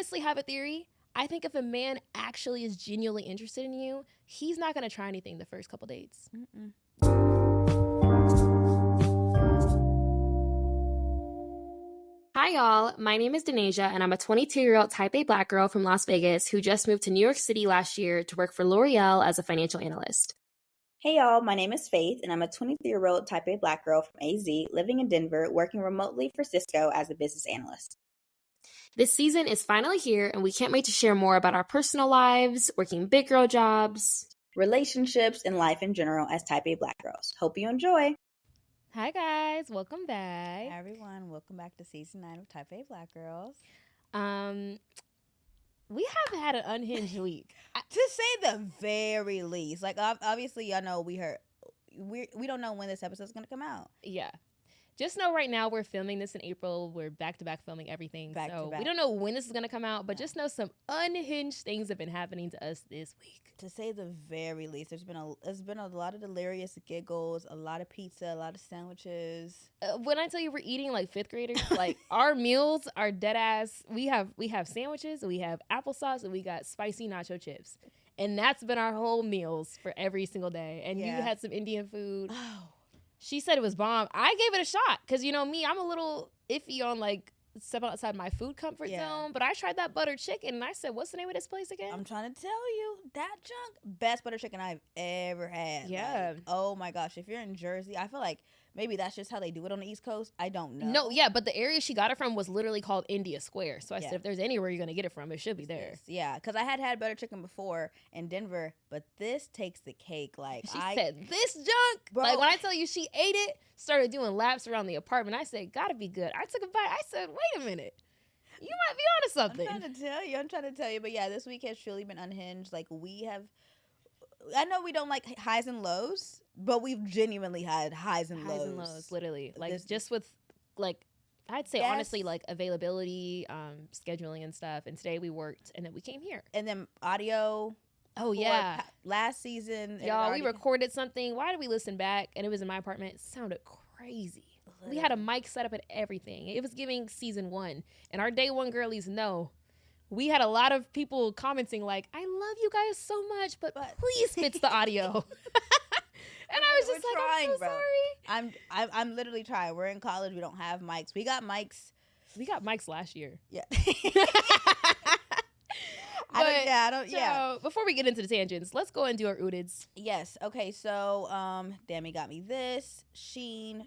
honestly have a theory. I think if a man actually is genuinely interested in you, he's not going to try anything the first couple dates. Mm-mm. Hi, y'all. My name is Denasia, and I'm a 22-year-old type A Black girl from Las Vegas who just moved to New York City last year to work for L'Oreal as a financial analyst. Hey y'all, my name is Faith, and I'm a 23-year-old type A Black girl from AZ, living in Denver, working remotely for Cisco as a business analyst. This season is finally here, and we can't wait to share more about our personal lives, working big girl jobs, relationships, and life in general as type A Black girls. Hope you enjoy. Hi, guys. Welcome back. Hi, everyone. Welcome back to season 9 of Type A Black Girls. We have had an unhinged week. To say the very least. Like, obviously, y'all know we don't know when this episode is going to come out. Yeah. Just know right now we're filming this in April. We're back-to-back filming everything. We don't know when this is going to come out, but just know some unhinged things have been happening to us this week. To say the very least, there's been a lot of delirious giggles, a lot of pizza, a lot of sandwiches. When I tell you we're eating like fifth graders, like our meals are dead ass. We have sandwiches, we have applesauce, and we got spicy nacho chips. And that's been our whole meals for every single day. And you had some Indian food. Oh. She said it was bomb. I gave it a shot because, you know me, I'm a little iffy on like step outside my food comfort zone. But I tried that butter chicken and I said, what's the name of this place again? I'm trying to tell you, that junk, best butter chicken I've ever had. Yeah. Like, oh my gosh. If you're in Jersey, I feel like maybe that's just how they do it on the East Coast. I don't know. No, yeah, but the area she got it from was literally called India Square. So I said, if there's anywhere you're going to get it from, it should be there. Yeah, because I had butter chicken before in Denver, but this takes the cake. Like she said, this junk. Bro. Like when I tell you she ate it, started doing laps around the apartment. I said, gotta be good. I took a bite. I said, wait a minute. You might be onto something. I'm trying to tell you. But yeah, this week has truly been unhinged. Like I know we don't like highs and lows, but we've genuinely had highs and lows. Literally. Like just with like, I'd say honestly like availability, scheduling and stuff. And today we worked and then we came here. And then audio. Oh yeah. Last season. Y'all, we recorded something. Why did we listen back? And it was in my apartment. It sounded crazy. We had a mic set up and everything. It was giving season 1. And our day one girlies know. We had a lot of people commenting like, I love you guys so much, but please fix the audio. And I was just trying, I'm so sorry. I'm literally trying. We're in college. We don't have mics. We got mics last year. Yeah. So before we get into the tangents, let's go and do our ooteds. Yes. Okay. So, Dammy got me this Shein.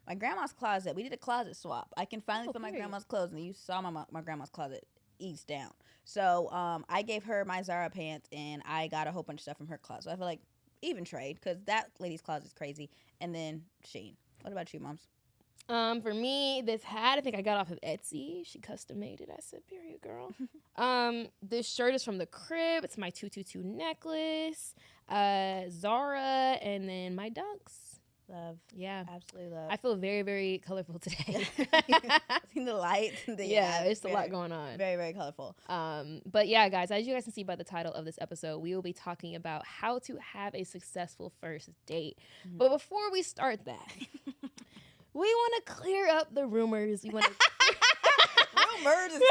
My grandma's closet. We did a closet swap. I can finally find my grandma's clothes, and you saw my grandma's closet ease down. So, I gave her my Zara pants, and I got a whole bunch of stuff from her closet. So I feel like even trade because that lady's closet is crazy. And then Shein. What about you, moms? For me, this hat, I think I got off of Etsy. She custom made it. I said, period, girl. This shirt is from the Crib. It's my 222 necklace. Zara, and then my Dunks. Love. Yeah. Absolutely love. I feel very, very colorful today. Seen the lights. It's a lot going on. Very, very colorful. But yeah, guys, as you guys can see by the title of this episode, we will be talking about how to have a successful first date. Mm-hmm. But before we start that... we want to clear up the rumors. We want to rumors.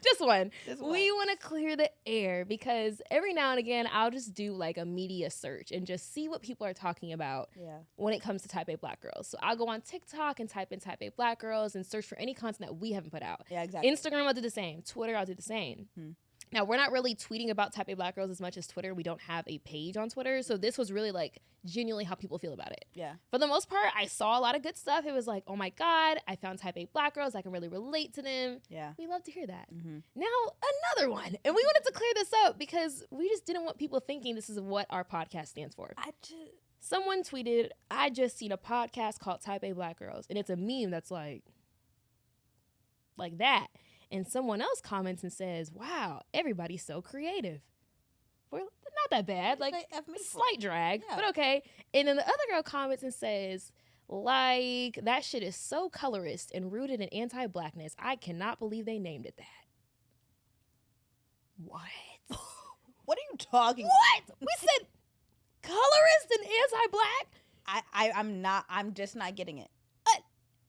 Just one. We want to clear the air because every now and again I'll just do like a media search and just see what people are talking about when it comes to type A Black girls. So I'll go on TikTok and type in type A Black girls and search for any content that we haven't put out. Yeah, exactly. Instagram, I'll do the same. Twitter, I'll do the same. Now, we're not really tweeting about type A Black girls as much as Twitter. We don't have a page on Twitter. So this was really like genuinely how people feel about it. Yeah. For the most part, I saw a lot of good stuff. It was like, oh my God, I found type A Black girls. I can really relate to them. Yeah. We love to hear that. Mm-hmm. Now, another one. And we wanted to clear this up because we just didn't want people thinking this is what our podcast stands for. Someone tweeted, I just seen a podcast called Type A Black Girls. And it's a meme that's like that. And someone else comments and says, wow, everybody's so creative. Well, not that bad. Like, slight drag, but okay. And then the other girl comments and says, like, that shit is so colorist and rooted in anti-blackness. I cannot believe they named it that. What? What are you talking about? We said colorist and anti-black? I'm just not getting it.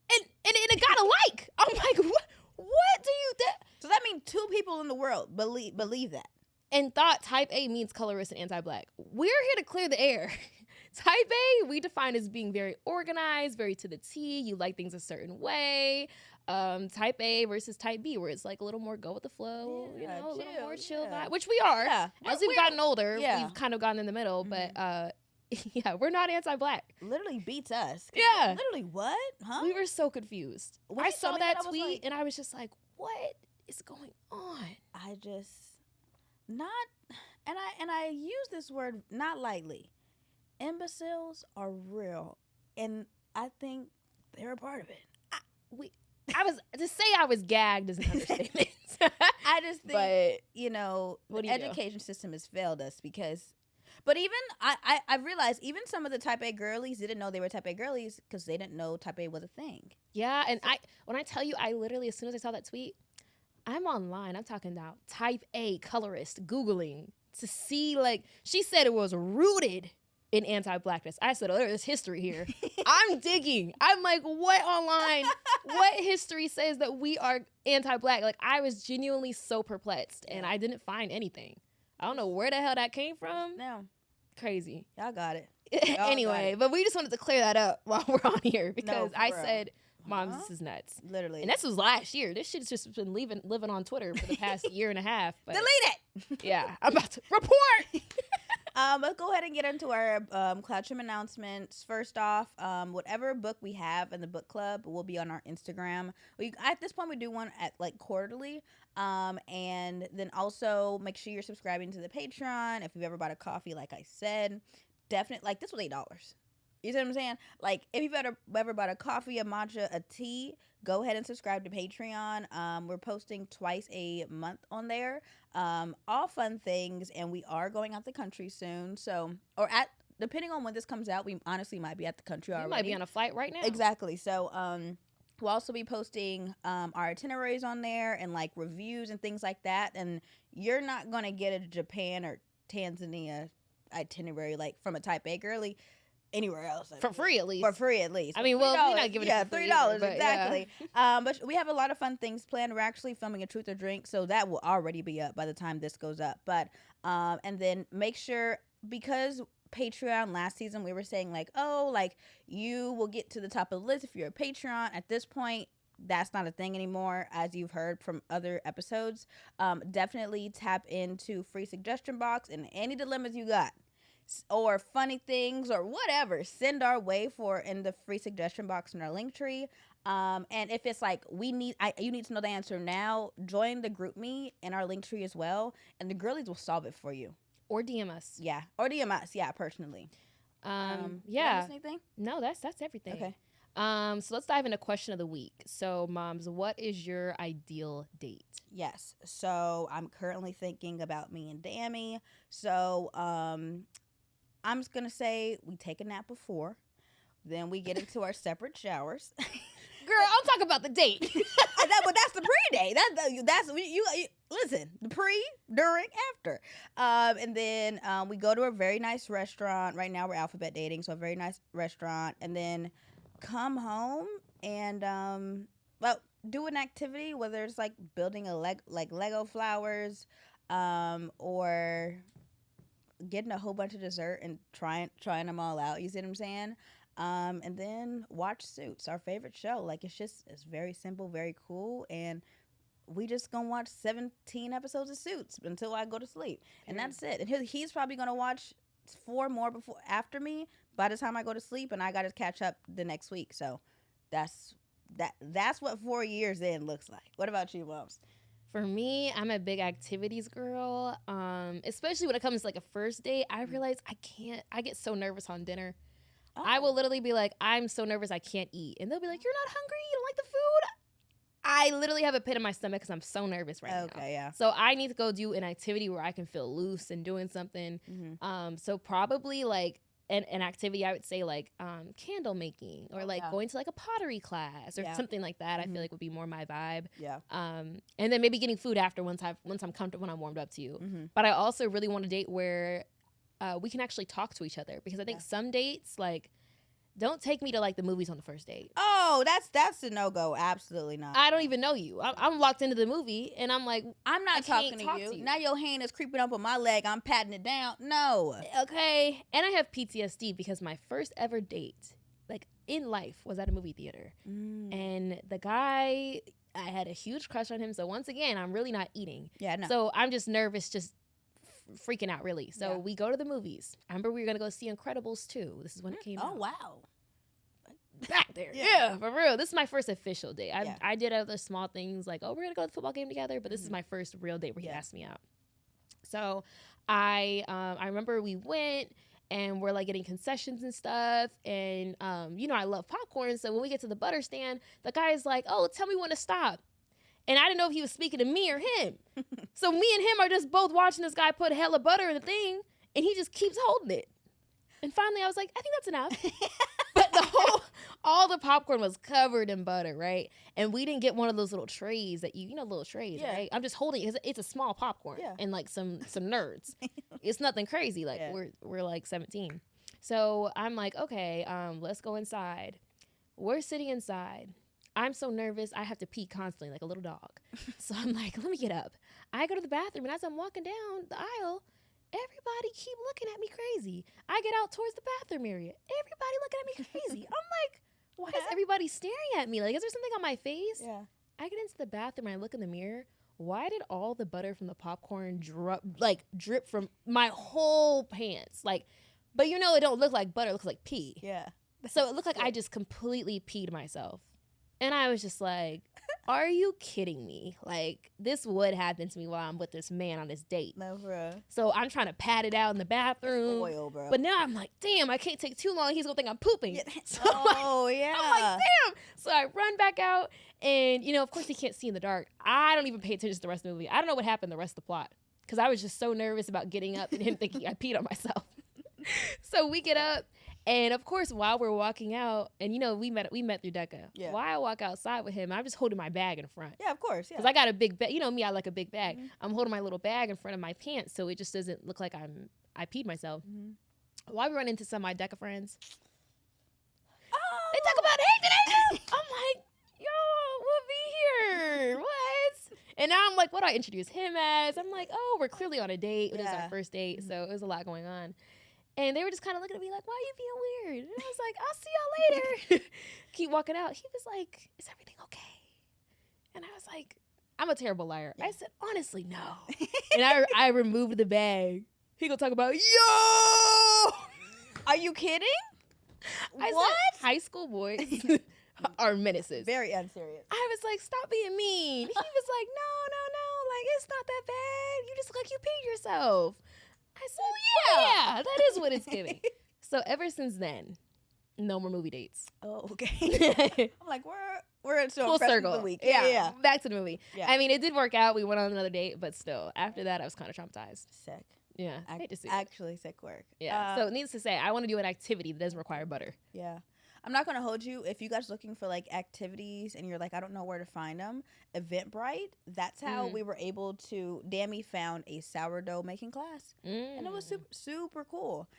And it got a like. I'm like, what do you... So that means 2 people in the world believe that. And thought type A means colorist and anti-black. We're here to clear the air. Type A, we define as being very organized, very to the T. You like things a certain way. Type A versus type B, where it's like a little more go with the flow, a little more chill vibe, which we are. Yeah. As we've gotten older, we've kind of gotten in the middle, but yeah, we're not anti-black. Literally beats us. Yeah. Literally what? Huh? We were so confused. When I you saw told me that I was tweet like, and I was just like, what is going on? I just not, and I use this word not lightly. Imbeciles are real, and I think they're a part of it. I was gagged as an understatement. I just think, what the do you do? education system has failed us because, but even, I realized even some of the type A girlies didn't know they were type A girlies because they didn't know type A was a thing. Yeah, and when I tell you, I literally, as soon as I saw that tweet, I'm online. I'm talking about type A colorist, Googling to see, like, she said it was rooted in anti-blackness. I said, oh, there's history here. I'm digging. I'm like, what online? What history says that we are anti-black? Like, I was genuinely so perplexed, and I didn't find anything. I don't know where the hell that came from. No. Crazy. Y'all got it. Anyway, but we just wanted to clear that up while we're on here because for I real. said, Mom, this is nuts. Literally. And this was last year. This shit's just been living on Twitter for the past year and a half. But delete it. yeah, I'm about to report. Let's go ahead and get into our Cloud Trim announcements. First off, whatever book we have in the book club will be on our Instagram. At this point, we do one at like quarterly. And then also make sure you're subscribing to the Patreon. If you've ever bought a coffee, like I said, definitely, like, this was $8. You see what I'm saying? Like, if you've ever bought a coffee, a matcha, a tea, go ahead and subscribe to Patreon. We're posting twice a month on there. All fun things, and we are going out the country soon. So, depending on when this comes out, we honestly might be at the country already. You might be on a flight right now. Exactly. So, we'll also be posting our itineraries on there and like reviews and things like that. And you're not gonna get a Japan or Tanzania itinerary like from a type A girly anywhere else for free at least. For free at least. I mean, well, we're not giving it for free $3 either, exactly. Yeah. But we have a lot of fun things planned. We're actually filming a Truth or Drink, so that will already be up by the time this goes up. But and then make sure, because Patreon last season we were saying like, oh, like you will get to the top of the list if you're a Patreon. At this point, that's not a thing anymore, as you've heard from other episodes. Definitely tap into free suggestion box, and any dilemmas you got or funny things or whatever, send our way in the free suggestion box in our link tree. And if it's like you need to know the answer now, join the group me in our link tree as well, and the girlies will solve it for you. Or DM us. Yeah, or DM us. Yeah, personally. Yeah. Did I miss anything? No, that's everything. Okay. So let's dive into question of the week. So, moms, what is your ideal date? Yes. So I'm currently thinking about me and Dammy. So I'm just gonna say we take a nap before, then we get into our separate showers. Girl, I'm talking about the date. But that's the pre-day. That's you. Listen, the pre, during, after, and then we go to a very nice restaurant. Right now we're alphabet dating, so a very nice restaurant, and then come home and do an activity, whether it's like building Lego flowers, or getting a whole bunch of dessert and trying them all out. You see what I'm saying? And then watch Suits, our favorite show. Like, it's very simple, very cool, and we just gonna watch 17 episodes of Suits until I go to sleep, and that's it. And he's probably gonna watch 4 more after me by the time I go to sleep, and I gotta catch up the next week. So that's what 4 years in looks like. What about you, moms? For me, I'm a big activities girl. Especially when it comes to like a first date, I realize I get so nervous on dinner. Oh. I will literally be like, I'm so nervous I can't eat. And they'll be like, you're not hungry? You don't like the food? I literally have a pit in my stomach because I'm so nervous right now. Okay, yeah. So I need to go do an activity where I can feel loose and doing something. Mm-hmm. So probably like an activity, I would say like candle making or like going to like a pottery class or something like that. Mm-hmm. I feel like would be more my vibe. Yeah. And then maybe getting food after once I'm comfortable, when I'm warmed up to you. Mm-hmm. But I also really want a date where we can actually talk to each other, because I think some dates, like, Don't take me to like the movies on the first date. Oh, that's a no-go. Absolutely not. I don't even know you. I'm locked into the movie, and I'm like, I'm not I talking can't to talk you. to you. Now your hand is creeping up on my leg. I'm patting it down. No. okay. And I have PTSD because my first ever date, like in life, was at a movie theater. And the guy, I had a huge crush on him. So once again, I'm really not eating. Yeah, no. So I'm just nervous, just freaking out, really. So Yeah. we go to the movies. I remember we were going to go see Incredibles 2. This is when it came out. Oh, wow. Back there. Yeah. Yeah, for real. This is my first official date. Yeah. I did other small things like, oh, we're going to go to the football game together. But this is Mhm. my first real date where he Yeah. asked me out. So I remember we went and we're like getting concessions and stuff. And, you know, I love popcorn. So when we get to the butter stand, the guy is like, oh, tell me when to stop. And I didn't know if he was speaking to me or him. So me and him are just both watching this guy put hella butter in the thing. And he just keeps holding it. And finally I was like, I think that's enough. But all the popcorn was covered in butter, right? And we didn't get one of those little trays that you know, little trays, Yeah. right? I'm just holding it because it's a small popcorn Yeah. and like some nerds. It's nothing crazy. Like Yeah. we're like 17. So I'm like, okay, let's go inside. We're sitting inside. I'm so nervous. I have to pee constantly like a little dog. So I'm like, let me get up. I go to the bathroom, and as I'm walking down the aisle, everybody keep looking at me crazy. I get out towards the bathroom area. Everybody looking at me crazy. I'm like, why is everybody staring at me? Like, is there something on my face? Yeah. I get into the bathroom and I look in the mirror. Why did all the butter from the popcorn drip from my whole pants? Like, but you know, it don't look like butter. It looks like pee. Yeah. So it looked like I just completely peed myself. And I was just like, are you kidding me? Like, this would happen to me while I'm with this man on this date. No, bro. So I'm trying to pat it out in the bathroom. Oil, bro. But now I'm like, damn, I can't take too long. He's going to think I'm pooping. Yeah. So Oh, yeah. I'm like, damn. So I run back out. And, you know, of course, he can't see in the dark. I don't even pay attention to the rest of the movie. I don't know what happened the rest of the plot. Because I was just so nervous about getting up and him thinking I peed on myself. So we get up. And of course, while we're walking out, and you know, we met through DECA. Yeah. While I walk outside with him, I'm just holding my bag in front. Yeah, of course. Yeah. Because I got a big bag. You know me, I like a big bag. Mhm. I'm holding my little bag in front of my pants so it just doesn't look like I peed myself. Mhm. While we run into some of my DECA friends, Oh. they talk about, hey, did I know? I'm like, yo, we'll be here. What? And now I'm like, what do I introduce him as? I'm like, oh, we're clearly on a date. It was Yeah. our first date, so it was a lot going on. And they were just kind of looking at me like, why are you being weird? And I was like, I'll see y'all later. Keep walking out. He was like, is everything okay? And I was like, I'm a terrible liar. I said, honestly, no. And I removed the bag. He gonna talk about, yo! Are you kidding? I What? said, high school boys are menaces. Very unserious. I was like, stop being mean. He was like, no. Like, it's not that bad. You just look like you peed yourself. I said, yeah, that is what it's giving. So ever since then, no more movie dates. Oh, okay. I'm like, we're into Full a circle. the week. Yeah. Back to the movie. Yeah. I mean, it did work out. We went on another date, but still, after that, I was kind of traumatized. Sick. Yeah. I hate to see it. Actually, sick work. Yeah. So needless to say, I want to do an activity that doesn't require butter. Yeah. I'm not going to hold you. If you guys looking for like activities and you're like, I don't know where to find them, Eventbrite, that's how we were able to, Dammy found a sourdough making class. And it was super, super cool.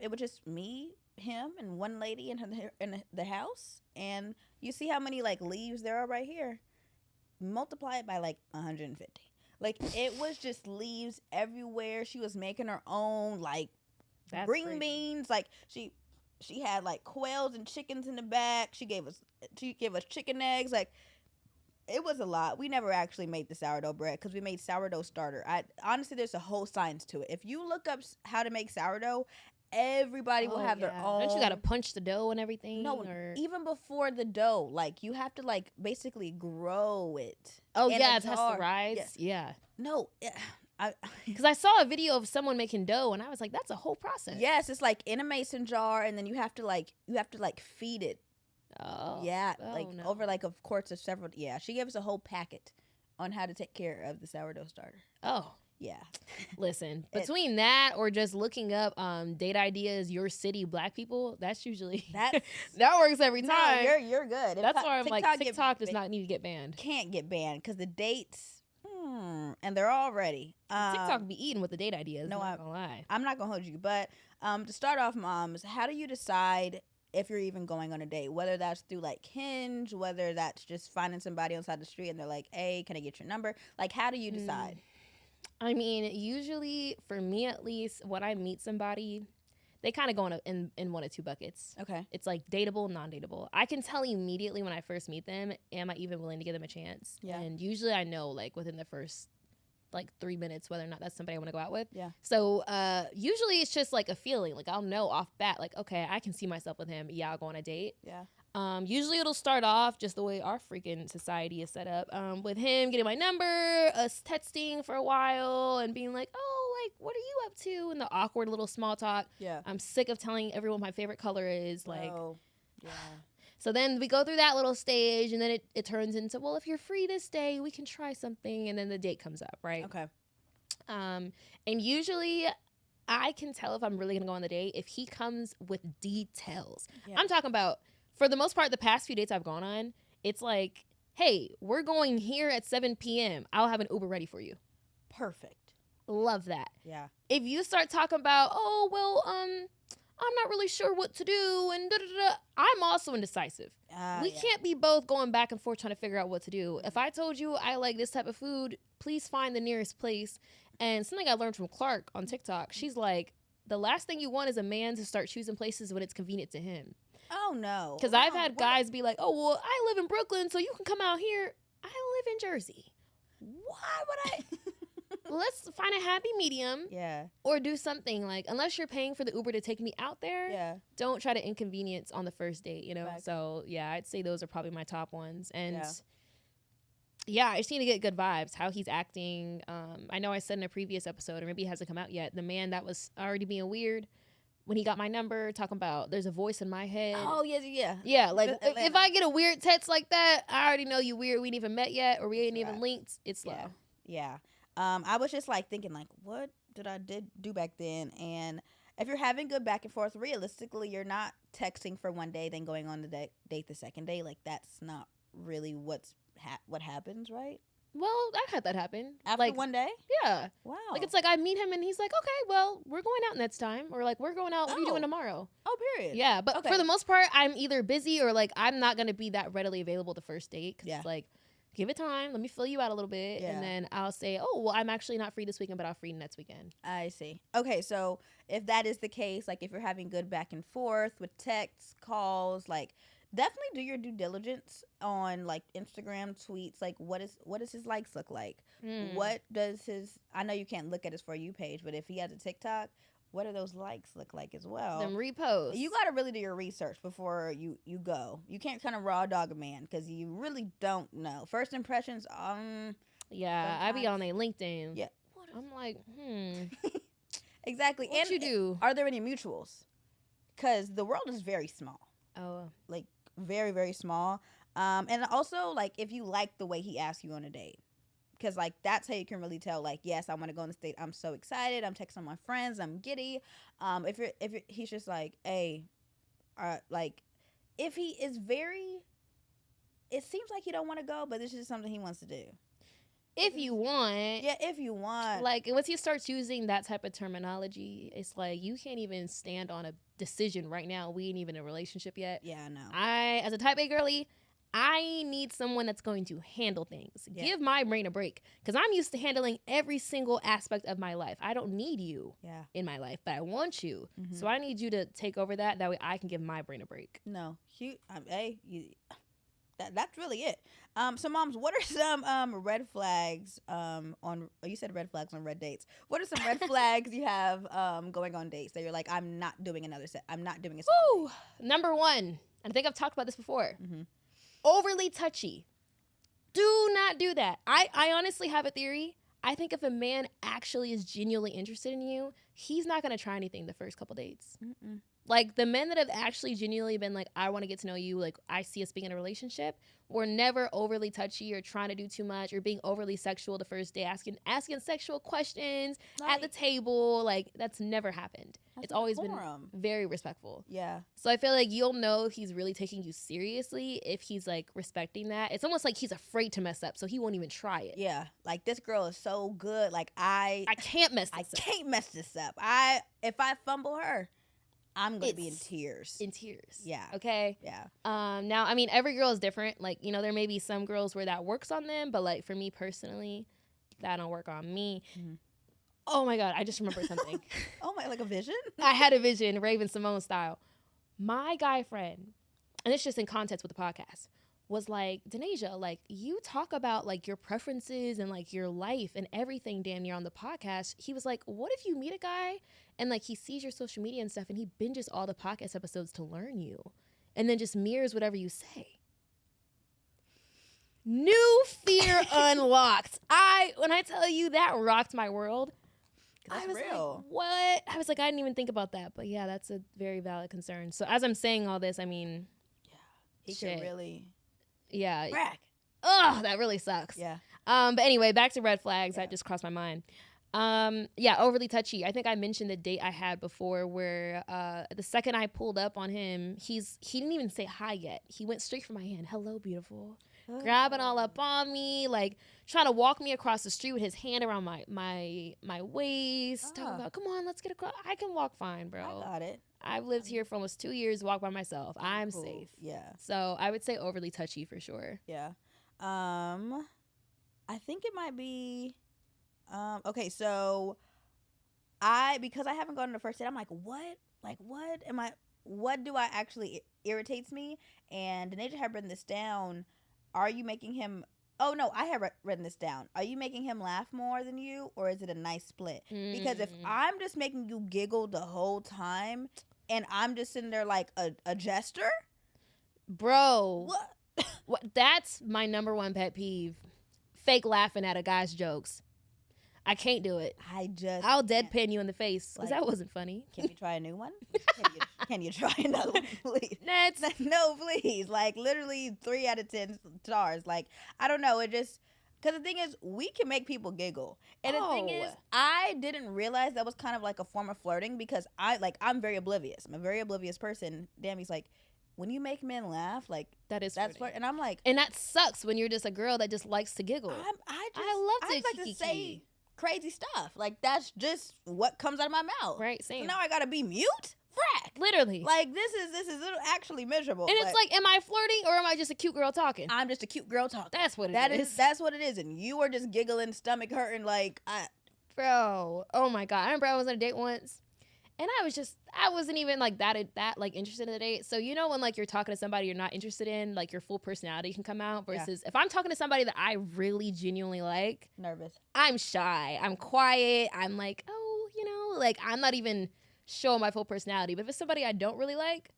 It was just me, him, and one lady in the house. And you see how many like leaves there are right here. Multiply it by like 150. Like it was just leaves everywhere. She was making her own like That's green crazy. beans. Like she had like quails and chickens in the back. She gave us chicken eggs. Like it was a lot. We never actually made the sourdough bread because we made sourdough starter. Honestly, there's a whole science to it. If you look up how to make sourdough, everybody will have their own. Don't you got to punch the dough and everything? No, or... even before the dough, like you have to like basically grow it. Oh, in yeah, a it has jar. to rise. Yeah. No, Because I saw a video of someone making dough, and I was like, that's a whole process. yes, it's like in a mason jar, and then you have to like feed it. Oh. Yeah, Oh, like no. over like of course of several. Yeah, she gave us a whole packet on how to take care of the sourdough starter. Oh. Yeah, Listen, between that or just looking up date ideas, your city, black people, that's usually That's- that works every no, time. you're good. That's why I'm like TikTok does get- not need to get banned. can't get banned because the dates, and they're all ready. TikTok be eating with the date ideas. no, not gonna lie. I'm not gonna hold you, but to start off, moms, how do you decide if you're even going on a date, whether that's through like Hinge, whether that's just finding somebody on the side of the street and they're like, hey, can I get your number? Like, how do you decide? I mean, usually for me at least, when I meet somebody, they kind of go in one of two buckets. Okay. It's like dateable, non-dateable. I can tell immediately when I first meet them, am I even willing to give them a chance? Yeah. And usually I know like within the first like 3 minutes whether or not that's somebody I want to go out with. Yeah. So usually it's just like a feeling. Like I'll know off bat, like, okay, I can see myself with him. Yeah, I'll go on a date. Yeah. Usually it'll start off just the way our freaking society is set up, with him getting my number, us texting for a while and being like, oh, like, what are you up to? And the awkward little small talk. Yeah. I'm sick of telling everyone my favorite color is. Like, Oh, yeah. so then we go through that little stage and then it turns into, well, if you're free this day, we can try something. And then the date comes up, right? Okay. And usually I can tell if I'm really going to go on the date if he comes with details. Yeah. I'm talking about, for the most part, the past few dates I've gone on, it's like, hey, we're going here at 7 p.m. I'll have an Uber ready for you. Perfect. Love that. Yeah. If you start talking about, oh, well, I'm not really sure what to do, and da-da-da, I'm also indecisive. We Yeah. can't be both going back and forth trying to figure out what to do. If I told you I like this type of food, please find the nearest place. And something I learned from Clark on TikTok, she's like, the last thing you want is a man to start choosing places when it's convenient to him. Oh, no. Because I've Wow, had what? guys be like, oh, well, I live in Brooklyn, so you can come out here. I live in Jersey. Why would I? Let's find a happy medium Yeah. or do something like, unless you're paying for the Uber to take me out there, Yeah. don't try to inconvenience on the first date, you know? Facts. So, yeah, I'd say those are probably my top ones. And Yeah. yeah, I just need to get good vibes, how he's acting. I know I said in a previous episode, or maybe it hasn't come out yet, the man that was already being weird when he got my number, talking about there's a voice in my head. Oh, yeah. Yeah, like Fifth if Atlanta. I get a weird text like that, I already know you weird. We ain't even met yet, or we ain't even Right. linked. It's slow. Yeah. I was just like thinking like, what did I do back then? And if you're having good back and forth, realistically, you're not texting for one day, then going on the date the second day. Like that's not really what happens, right? Well, I've had that happen. After like one day? yeah, Wow. like it's like I meet him and he's like, okay, well, we're going out next time, or like we're going out. What are you doing Oh. tomorrow? oh, period. Yeah, but Okay. for the most part, I'm either busy or like I'm not gonna be that readily available the first date because Yeah. it's like, give it time, let me fill you out a little bit, Yeah. and then I'll say, oh, well, I'm actually not free this weekend, but I'll free next weekend. I see. Okay, so if that is the case, like if you're having good back and forth with texts, calls, like definitely do your due diligence on like Instagram tweets. Like what does his likes look like? Mm. What does his? I know you can't look at his For You page, but if he has a TikTok, what do those likes look like as well? Them reposts. You got to really do your research before you go. You can't kind of raw dog a man because you really don't know. First impressions, yeah, I be sometimes- on a LinkedIn. Yeah. I'm like, exactly. what and you do? Are there any mutuals? Because the world is very small, Oh, like very, very small. And also, like, if you like the way he asks you on a date, because, like, that's how you can really tell, like, yes, I want to go on this date. I'm so excited. I'm texting my friends. I'm giddy. He's just like, hey, like, if he is very, it seems like he don't want to go, but this is something he wants to do. if you want. Yeah, if you want. Like, once he starts using that type of terminology, it's like you can't even stand on a decision right now. We ain't even in a relationship yet. Yeah, I know. I, as a type A girly, I need someone that's going to handle things. Yeah. Give my brain a break, because I'm used to handling every single aspect of my life. I don't need you Yeah. in my life, but I want you. Mhm. So I need you to take over that. That way I can give my brain a break. No, that's really it. So moms, what are some red flags on? You said red flags on red dates. What are some red flags you have going on dates that you're like, I'm not doing another set. I'm not doing a second Woo! Number one, and I think I've talked about this before. date. Mhm. Overly touchy. Do not do that. I honestly have a theory. I think if a man actually is genuinely interested in you, he's not going to try anything the first couple dates. Mm-mm. Like, the men that have actually genuinely been like, I want to get to know you, like, I see us being in a relationship, were never overly touchy or trying to do too much or being overly sexual the first day, asking sexual questions at the Like, table. Like, that's never happened. that's It's always been decorum. very respectful. Yeah. So I feel like you'll know if he's really taking you seriously if he's, like, respecting that. It's almost like he's afraid to mess up, so he won't even try it. Yeah. Like, this girl is so good. Like, I I can't mess I this up. can't mess this up. If I fumble her, I'm going to be in tears. In tears. Yeah. Okay. Yeah. Now, I mean, every girl is different. Like, you know, there may be some girls where that works on them, but like for me personally, that don't work on me. Mm-hmm. Oh my God, I just remembered something. Oh my, like a vision? I had a vision, Raven Simone style. My guy friend, and it's just in context with the podcast, was like, Denasia, like you talk about like your preferences and like your life and everything damn near on the podcast. He was like, what if you meet a guy and like he sees your social media and stuff and he binges all the podcast episodes to learn you and then just mirrors whatever you say? New fear unlocked. When I tell you that rocked my world, That's I was real. like, what? I was like, I didn't even think about that. But yeah, that's a very valid concern. So as I'm saying all this, I mean, He shit. could really Yeah. crack. Oh, that really sucks. Yeah. But anyway, back to red flags. Yeah. That just crossed my mind. Yeah, overly touchy. I think I mentioned the date I had before where the second I pulled up on him, he didn't even say hi yet. He went straight for my hand. Hello, beautiful. Grabbing all up on me, like trying to walk me across the street with his hand around my waist. Talking about, come on, let's get across. I can walk fine, bro. I got it. I've lived here for almost 2 years, walk by myself. I'm Cool. safe. Yeah. So I would say overly touchy for sure. Yeah. I think it might be okay, so because I haven't gone on the first date, I'm like, what? Like what do I actually irritates me? And Denasia had written this down. Are you making him Oh no, I have written this down. Are you making him laugh more than you, or is it a nice split? Because if I'm just making you giggle the whole time, and I'm just sitting there like a jester, bro, what? That's my number one pet peeve. Fake laughing at a guy's jokes. I can't do it. I'll deadpan you in the face because that wasn't funny. Can you try a new one? Can you try another one, please? Next. No, please. Like, literally 3 out of 10 stars. Like, I don't know. It just... Because the thing is, we can make people giggle. And the thing is, I didn't realize that was kind of like a form of flirting because I'm very oblivious. I'm a very oblivious person. Dammy's like, when you make men laugh, like... That's flirting. And I'm like... And that sucks when you're just a girl that just likes to giggle. I love to say crazy stuff. Like, that's just what comes out of my mouth. Right, same. So now I gotta be mute? Frack. Literally. Like, this is actually miserable. And it's like, am I flirting or am I just a cute girl talking? I'm just a cute girl talking. That's what it is. That's what it is. And you are just giggling, stomach hurting, like, Bro. Oh my God. I remember I was on a date once. And I wasn't even like that like interested in the date. So you know when like you're talking to somebody you're not interested in, like your full personality can come out versus if I'm talking to somebody that I really genuinely like, nervous. I'm shy. I'm quiet. I'm like, oh, like I'm not even showing my full personality. But if it's somebody I don't really like,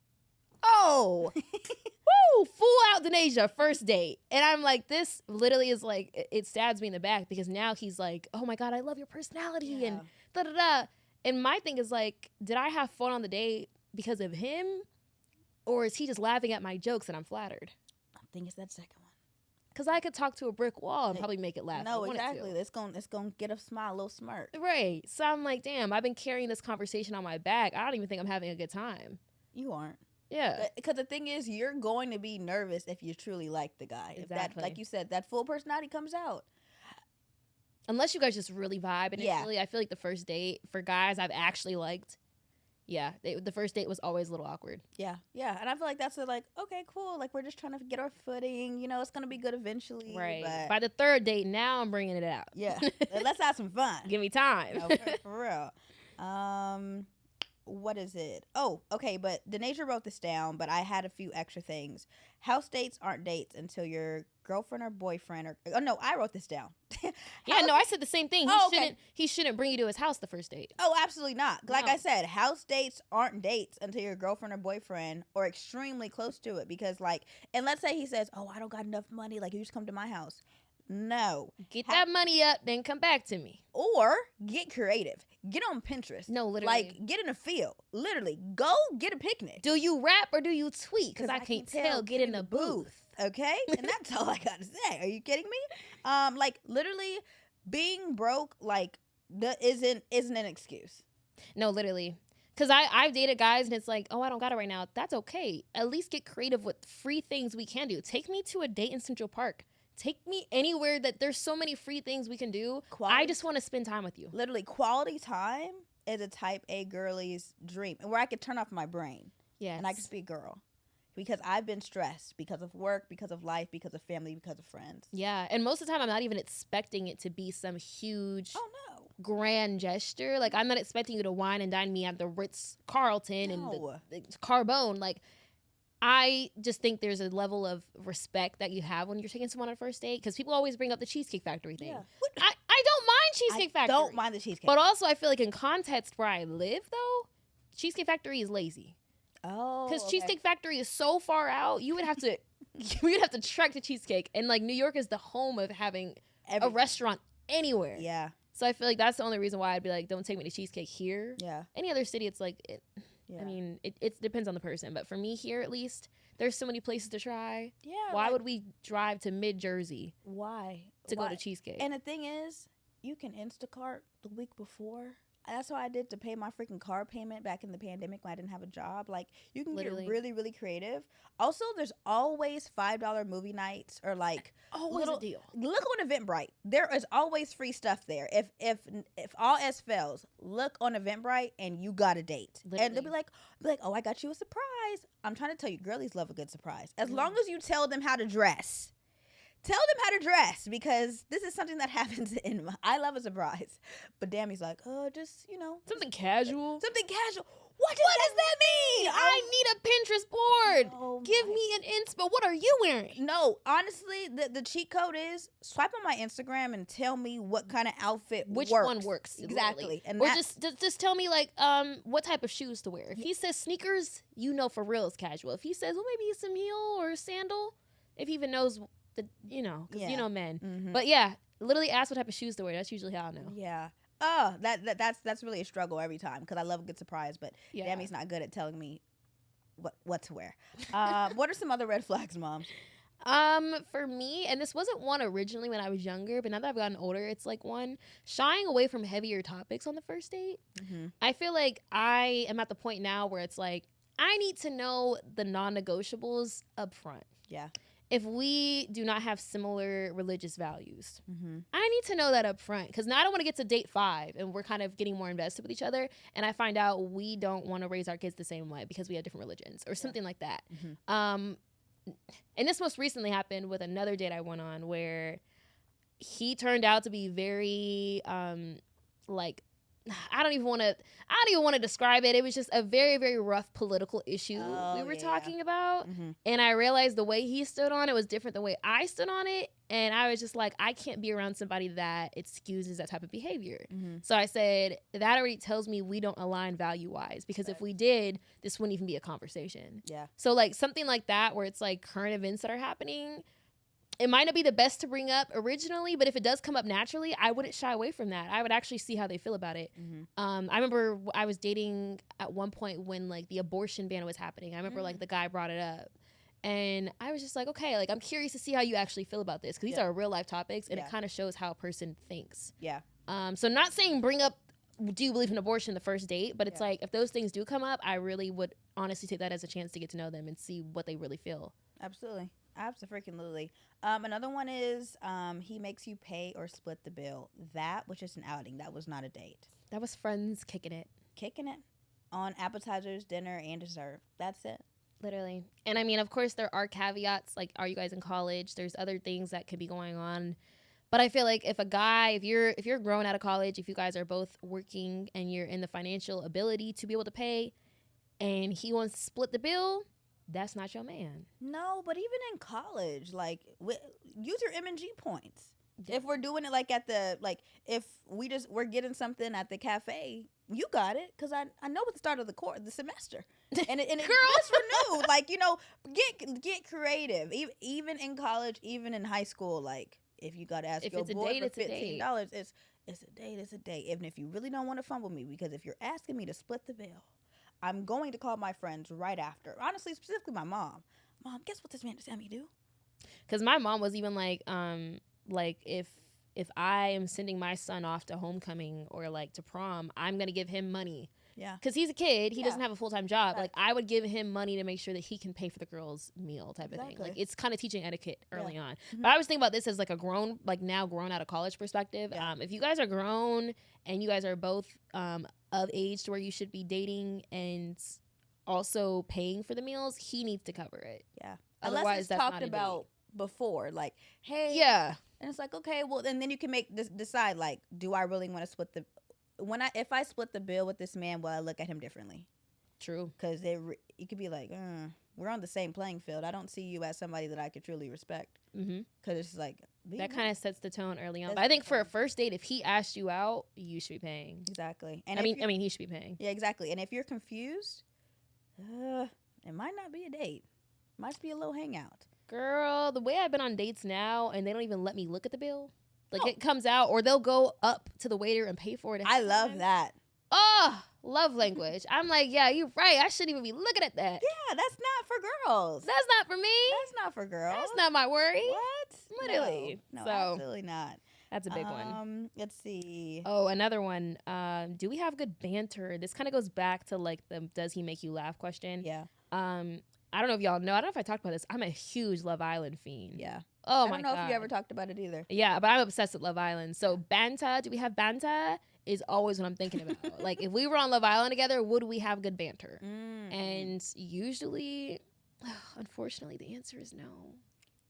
oh, woo, full out Denasia, first date. And I'm like, this literally is like, it stabs me in the back because now he's like, oh my God, I love your personality and da-da-da. And my thing is like, did I have fun on the date because of him? Or is he just laughing at my jokes and I'm flattered? I think it's that second one. Because I could talk to a brick wall and probably make it laugh. No, exactly. It's gonna get a smile, a little smirk. Right. So I'm like, damn, I've been carrying this conversation on my back. I don't even think I'm having a good time. You aren't. Yeah. Because the thing is, you're going to be nervous if you truly like the guy. Exactly. If that, like you said, that full personality comes out. Unless you guys just really vibe initially. I feel like the first date for guys I've actually liked, the first date was always a little awkward. Yeah. And I feel like that's like, okay, cool. Like, we're just trying to get our footing. It's going to be good eventually. Right. But by the third date, now I'm bringing it out. Yeah. Let's have some fun. Give me time. For real. What is it? Oh, okay, but Denasia wrote this down, but I had a few extra things. House dates aren't dates until your girlfriend or boyfriend I wrote this down. I said the same thing. He shouldn't bring you to his house the first date. Oh, absolutely not. Like I said, house dates aren't dates until your girlfriend or boyfriend or extremely close to it because and let's say he says, "Oh, I don't got enough money, like you just come to my house." No. Get that money up, then come back to me. Or get creative. Get on Pinterest. No, literally. Like, get in a field. Literally. Go get a picnic. Do you rap or do you tweet? Because I can't tell. Get in the booth. Okay? And that's all I got to say. Are you kidding me? Literally, being broke, isn't an excuse. No, literally. Because I've dated guys and it's like, oh, I don't got it right now. That's okay. At least get creative with free things we can do. Take me to a date in Central Park. Take me anywhere that there's so many free things we can do. I just want to spend time with you. Literally, quality time is a type A girly's dream, and where I could turn off my brain Yes. and I could be a girl. Because I've been stressed because of work, because of life, because of family, because of friends. Yeah, and most of the time I'm not even expecting it to be some huge Oh no. grand gesture. Like, I'm not expecting you to wine and dine me at the Ritz Carlton and No. the Carbone. Like, I just think there's a level of respect that you have when you're taking someone on a first date, because people always bring up the Cheesecake Factory thing. Yeah. I don't mind Cheesecake Factory. Don't mind the cheesecake. But also, I feel like in context where I live, though, Cheesecake Factory is lazy. Oh, Because okay. Cheesecake Factory is so far out, you would have to trek to Cheesecake. And like, New York is the home of having a restaurant anywhere. Yeah, So I feel like that's the only reason why I'd be like, don't take me to Cheesecake here. yeah, Any other city, it's like, yeah. I mean, it depends on the person. But for me here, at least, there's so many places to try. yeah. Why like, would we drive to mid-Jersey why to go Why? to Cheesecake? And the thing is, you can Instacart the week before. That's what I did to pay my freaking car payment back in the pandemic when I didn't have a job. Like, you can Literally. get really, really creative. Also, there's always $5 movie nights or like Always little a deal. Look on Eventbrite. There is always free stuff there. If all else fails, look on Eventbrite and you got a date. And they'll be Literally. like, oh, I got you a surprise. I'm trying to tell you, girlies love a good surprise. As Yeah. long as you tell them how to dress. Tell them how to dress, because this is something that happens I love a surprise. But Dammy's like, just, Something casual. something casual. What does that mean? I need a Pinterest board. Oh Give my- me an inspo. What are you wearing? No, honestly, the cheat code is swipe on my Instagram and tell me what kind of outfit Which works. one works? Exactly. literally. And Or that- just tell me like what type of shoes to wear. If he says sneakers, you know for real it's casual. If he says, well, maybe some heel or sandal, if he even knows the because Yeah. you know men. Mhm. But yeah, literally ask what type of shoes to wear. That's usually how I know. Yeah. Oh, that's really a struggle every time, because I love a good surprise, but Yeah. Dammy's not good at telling me what to wear. What are some other red flags, Mom? For me, and this wasn't one originally when I was younger, but now that I've gotten older, it's like one shying away from heavier topics on the first date. Mm-hmm. I feel like I am at the point now where it's like I need to know the non-negotiables up front. Yeah. If we do not have similar religious values, Mm-hmm. I need to know that up front, because now I don't want to get to date 5 and we're kind of getting more invested with each other, and I find out we don't want to raise our kids the same way because we have different religions or something like that. Mhm. And this most recently happened with another date I went on where he turned out to be very like I don't even want to describe it. It was just a very, very rough political issue Oh, we were yeah. talking about. Mm-hmm. And I realized the way he stood on it was different than the way I stood on it. And I was just like, I can't be around somebody that excuses that type of behavior. Mm-hmm. So I said, that already tells me we don't align value-wise, because if we did, this wouldn't even be a conversation. Yeah. So like something like that where it's like current events that are happening, it might not be the best to bring up originally, but if it does come up naturally, I wouldn't shy away from that. I would actually see how they feel about it. Mm-hmm. I remember I was dating at one point when like the abortion ban was happening. I remember like the guy brought it up, and I was just like, okay, like I'm curious to see how you actually feel about this, because these Yeah. are real life topics, and Yeah. it kind of shows how a person thinks. Yeah. So not saying bring up, do you believe in abortion the first date, but it's Yeah. like if those things do come up, I really would honestly take that as a chance to get to know them and see what they really feel. Absolutely. Absolutely. Another one is he makes you pay or split the bill. That was just an outing. That was not a date. That was friends kicking it. Kicking it on appetizers, dinner, and dessert. That's it. Literally. And I mean, of course, there are caveats. Like, are you guys in college? There's other things that could be going on. But I feel like if a guy, if you're grown out of college, if you guys are both working and you're in the financial ability to be able to pay, and he wants to split the bill, that's not your man. No, but even in college, like use your M&G points. If we're doing it like if we're getting something at the cafe, you got it, because I know at the start of the semester, and it just renewed. Like, get creative. Even in college, even in high school, like if you got to ask If your it's a boy date, for it's a date. $15, it's a date. It's a date. Even if you really don't want to fumble me, because if you're asking me to split the bill, I'm going to call my friends right after. Honestly, specifically my mom. Mom, guess what this man just had me do? Because my mom was even like if I am sending my son off to homecoming or like to prom, I'm gonna give him money Yeah. Because he's a kid, he Yeah. doesn't have a full-time job. Right. Like, I would give him money to make sure that he can pay for the girl's meal type of thing. Exactly. Like, it's kind of teaching etiquette early on. Mhm. But I was thinking about this as like a grown, like now grown out of college perspective. Yeah. If you guys are grown and you guys are both of age to where you should be dating and also paying for the meals, he needs to cover it. Yeah. Otherwise, Unless it's that's talked not a date. about before, like, hey, Yeah. and it's like, okay, well, and then you can make this decide, like, do I really want to split the if I split the bill with this man, will I look at him differently? True. Because you could be like, we're on the same playing field. I don't see you as somebody that I could truly respect. Mm-hmm. Because it's like That kind of sets the tone early on. That's But I think the for a tone. first date, if he asked you out, you should be paying. exactly. And I if mean, he should be paying. yeah, exactly. And if you're confused, it might not be a date. Might just be a little hangout. Girl, the way I've been on dates now, and they don't even let me look at the bill. Like, Oh. it comes out, or they'll go up to the waiter and pay for it. I love that. Oh, love language. I'm like, yeah, you're right. I shouldn't even be looking at that. Yeah, that's not for girls. That's not for me. That's not for girls. That's not my worry. What? Literally. No, So, absolutely not. That's a big one. Let's see. Oh, another one. Do we have good banter? This kind of goes back to like the does he make you laugh question. Yeah. I don't know if y'all know. I don't know if I talked about this. I'm a huge Love Island fiend. Yeah. Oh I my don't know god. if you ever talked about it either. Yeah, but I'm obsessed with Love Island. So banter, do we have banter? Is always what I'm thinking about. Like if we were on Love Island together, would we have good banter? And usually, unfortunately, the answer is no.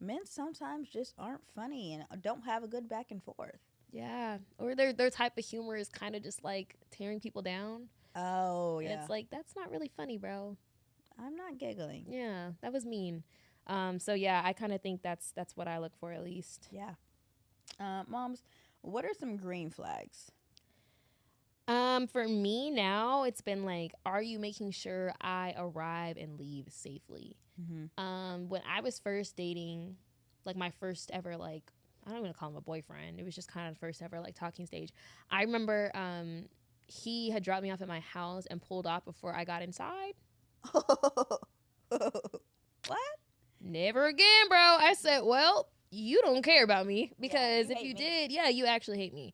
Men sometimes just aren't funny and don't have a good back and forth. Yeah, or their type of humor is kind of just like tearing people down. Oh, And yeah. it's like that's not really funny, bro. I'm not giggling. Yeah, that was mean. So yeah, I kind of think that's what I look for at least. Yeah. Moms, what are some green flags? For me now, it's been like, are you making sure I arrive and leave safely? Mm-hmm. When I was first dating, like my first ever like, I don't even call him a boyfriend. It was just kind of the first ever like talking stage. I remember he had dropped me off at my house and pulled off before I got inside. What? Never again, bro. I said, well, you don't care about me because you if hate you me. did, yeah, you actually hate me.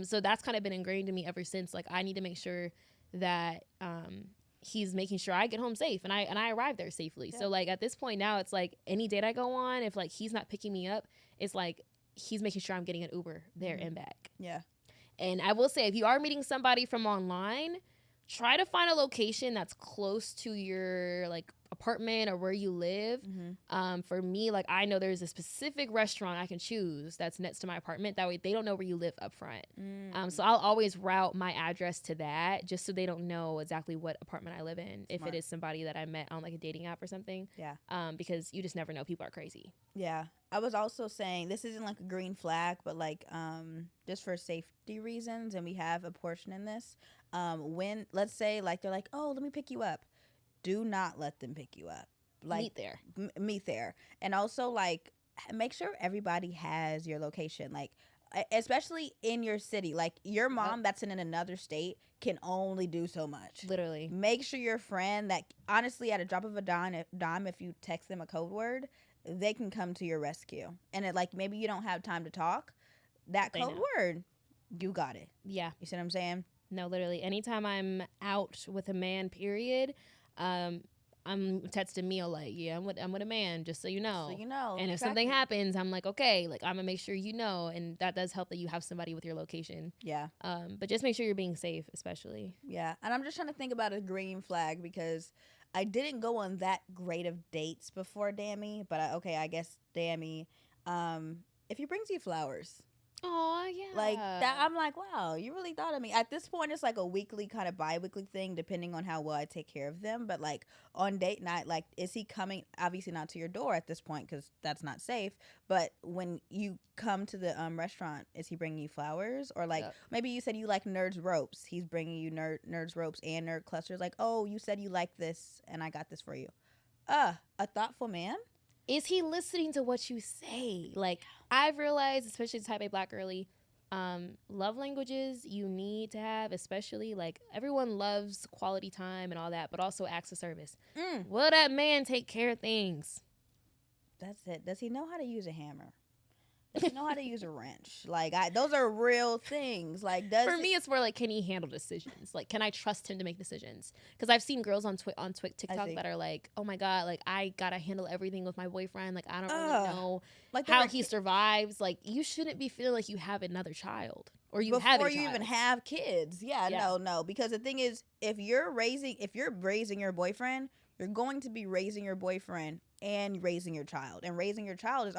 So that's kind of been ingrained in me ever since. Like I need to make sure that he's making sure I get home safe and I arrive there safely. Yeah. So like at this point now, it's like any date I go on, if like he's not picking me up, it's like he's making sure I'm getting an Uber there and back. Yeah. And I will say, if you are meeting somebody from online, try to find a location that's close to your like apartment or where you live. Mm-hmm. For me, like I know there's a specific restaurant I can choose that's next to my apartment. That way they don't know where you live up front. So I'll always route my address to that just so they don't know exactly what apartment I live in if Smart. it is somebody that I met on like a dating app or something. Yeah. Because you just never know. People are crazy. Yeah. I was also saying this isn't like a green flag, but like just for safety reasons, and we have a portion in this. When let's say like they're like, oh, let me pick you up. Do not let them pick you up. Like Meet there. meet there, and also like make sure everybody has your location. Like especially in your city, like your mom that's in another state can only do so much. Literally. Make sure your friend that honestly at a drop of a dime if you text them a code word, they can come to your rescue. And it like maybe you don't have time to talk, that They code know. word, you got it. Yeah. You see what I'm saying? No, literally. Anytime I'm out with a man, period, I'm texting Mia like, yeah, I'm with a man, just so you know. So you know. And if track something it. happens, I'm like, okay, like I'm gonna make sure you know, and that does help that you have somebody with your location. Yeah. But just make sure you're being safe, especially. Yeah. And I'm just trying to think about a green flag because I didn't go on that great of dates before Dammy, but I guess Dammy, if he brings you flowers, Oh yeah. like that, I'm like, wow, you really thought of me. At this point, it's like a weekly kind of bi-weekly thing, depending on how well I take care of them. But like on date night, like, is he coming? Obviously not to your door at this point because that's not safe. But when you come to the restaurant, is he bringing you flowers? Or like maybe you said you like Nerds ropes, he's bringing you Nerds ropes and nerd clusters. Like, oh, you said you like this, and I got this for you. A thoughtful man. Is he listening to what you say? Like I've realized, especially type A black girly, love languages you need to have, especially like everyone loves quality time and all that, but also acts of service. Will that man take care of things? That's it. Does he know how to use a hammer? Does he know how to use a wrench? Like, those are real things. Like, For me, it's more like, can he handle decisions? Like, can I trust him to make decisions? Because I've seen girls on TikTok that are like, oh my God, like, I gotta handle everything with my boyfriend. Like, I don't really know like how he survives. Like, you shouldn't be feeling like you have another child or you have a child. Before you even have kids. Yeah, no. Because the thing is, if you're raising your boyfriend, you're going to be raising your boyfriend and raising your child. And raising your child is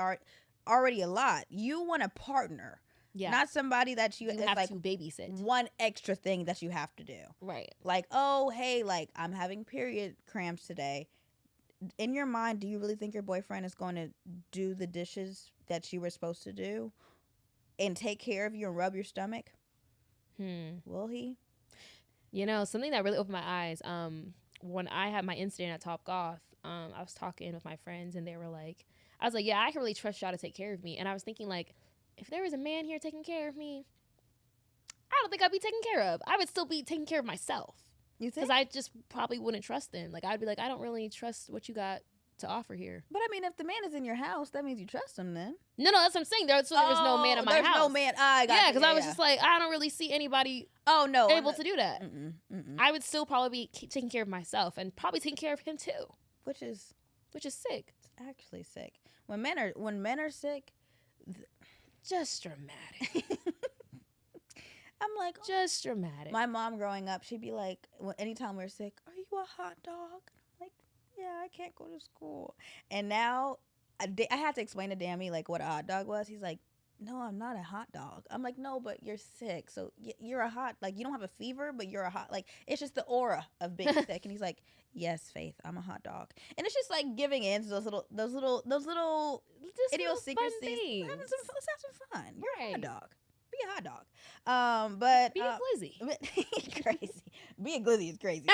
already a lot. You want a partner, not somebody that you have like to babysit. One extra thing that you have to do, right? Like, oh hey, like I'm having period cramps today. In your mind, do you really think your boyfriend is going to do the dishes that you were supposed to do and take care of you and rub your stomach? Will he? You know, something that really opened my eyes. When I had my incident at Topgolf, I was talking with my friends and they were like, I was like, yeah, I can really trust y'all to take care of me. And I was thinking, like, if there was a man here taking care of me, I don't think I'd be taken care of. I would still be taking care of myself. You think? Because I just probably wouldn't trust them. Like, I'd be like, I don't really trust what you got to offer here. But I mean, if the man is in your house, that means you trust him then. No, that's what I'm saying. There was no man in my house. There's no man. I got because I was just like, I don't really see anybody able to do that. I would still probably be taking care of myself and probably taking care of him too. Which is sick. It's actually sick. When men are sick, just dramatic. I'm like, just dramatic. My mom growing up, she'd be like, anytime we're sick, are you a hot dog? I'm like, yeah, I can't go to school. And now I had to explain to Dammy like what a hot dog was. He's like, no, I'm not a hot dog. I'm like, no, but you're sick. So you're a hot, like, you don't have a fever, but you're a hot, like, it's just the aura of being sick. And he's like, yes, Faith, I'm a hot dog. And it's just like giving in to those little idiosyncrasies. Let's have some fun. You're a hot dog. Be a hot dog. But be a glizzy. Crazy. Be a glizzy is crazy.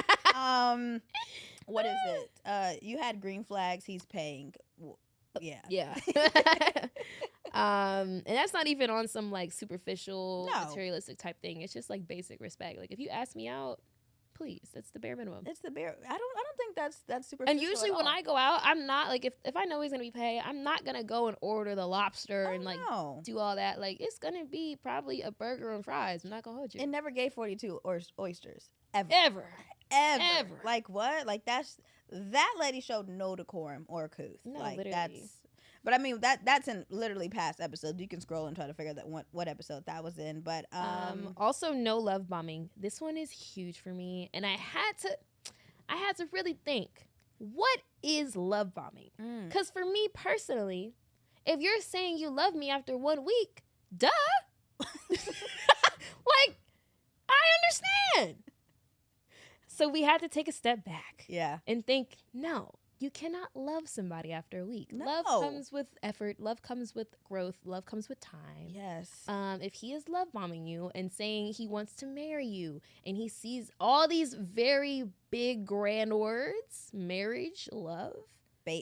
What is it? You had green flags. He's paying. Yeah. And that's not even on some like superficial materialistic type thing. It's just like basic respect. Like if you ask me out, please, that's the bare minimum. It's the bare. I don't think that's superficial. And usually when I go out, I'm not like if I know he's gonna be paid, I'm not gonna go and order the lobster and like do all that. Like it's gonna be probably a burger and fries. I'm not gonna hold you. It never gave 42 oysters ever. Like what? Like that lady showed no decorum or couth. No, like literally. But I mean that's in literally past episodes. You can scroll and try to figure out what episode that was in. But also no love bombing. This one is huge for me, and I had to really think, what is love bombing? Because for me personally, if you're saying you love me after 1 week, duh. Like I understand. So we had to take a step back, and think, no. You cannot love somebody after a week. No. Love comes with effort. Love comes with growth. Love comes with time. Yes. If he is love bombing you and saying he wants to marry you, and he sees all these very big grand words, marriage, love,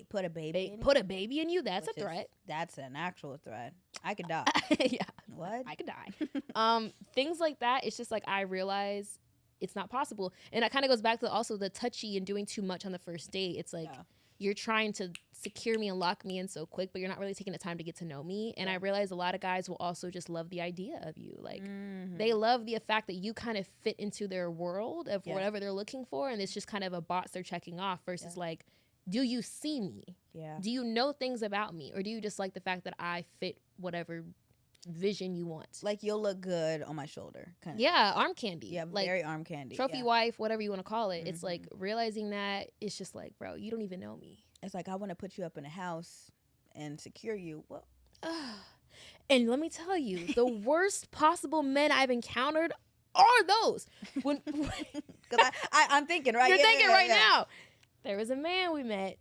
put a baby in you. That's a threat. That's an actual threat. I could die. Yeah. What? I could die. Things like that. It's just like I realize it's not possible. And that kind of goes back to also the touchy and doing too much on the first date. It's like you're trying to secure me and lock me in so quick, but you're not really taking the time to get to know me. And I realize a lot of guys will also just love the idea of you. Like they love the fact that you kind of fit into their world of whatever they're looking for. And it's just kind of a box they're checking off versus like, do you see me? Yeah. Do you know things about me? Or do you just like the fact that I fit whatever vision you want? Like you'll look good on my shoulder. Kind of. Yeah, arm candy. Yeah, like, very arm candy. Trophy wife, whatever you want to call it. It's like realizing that it's just like, bro, you don't even know me. It's like I want to put you up in a house and secure you. Well, and let me tell you, the worst possible men I've encountered are those. Because I'm thinking right. You're thinking right now. There was a man we met.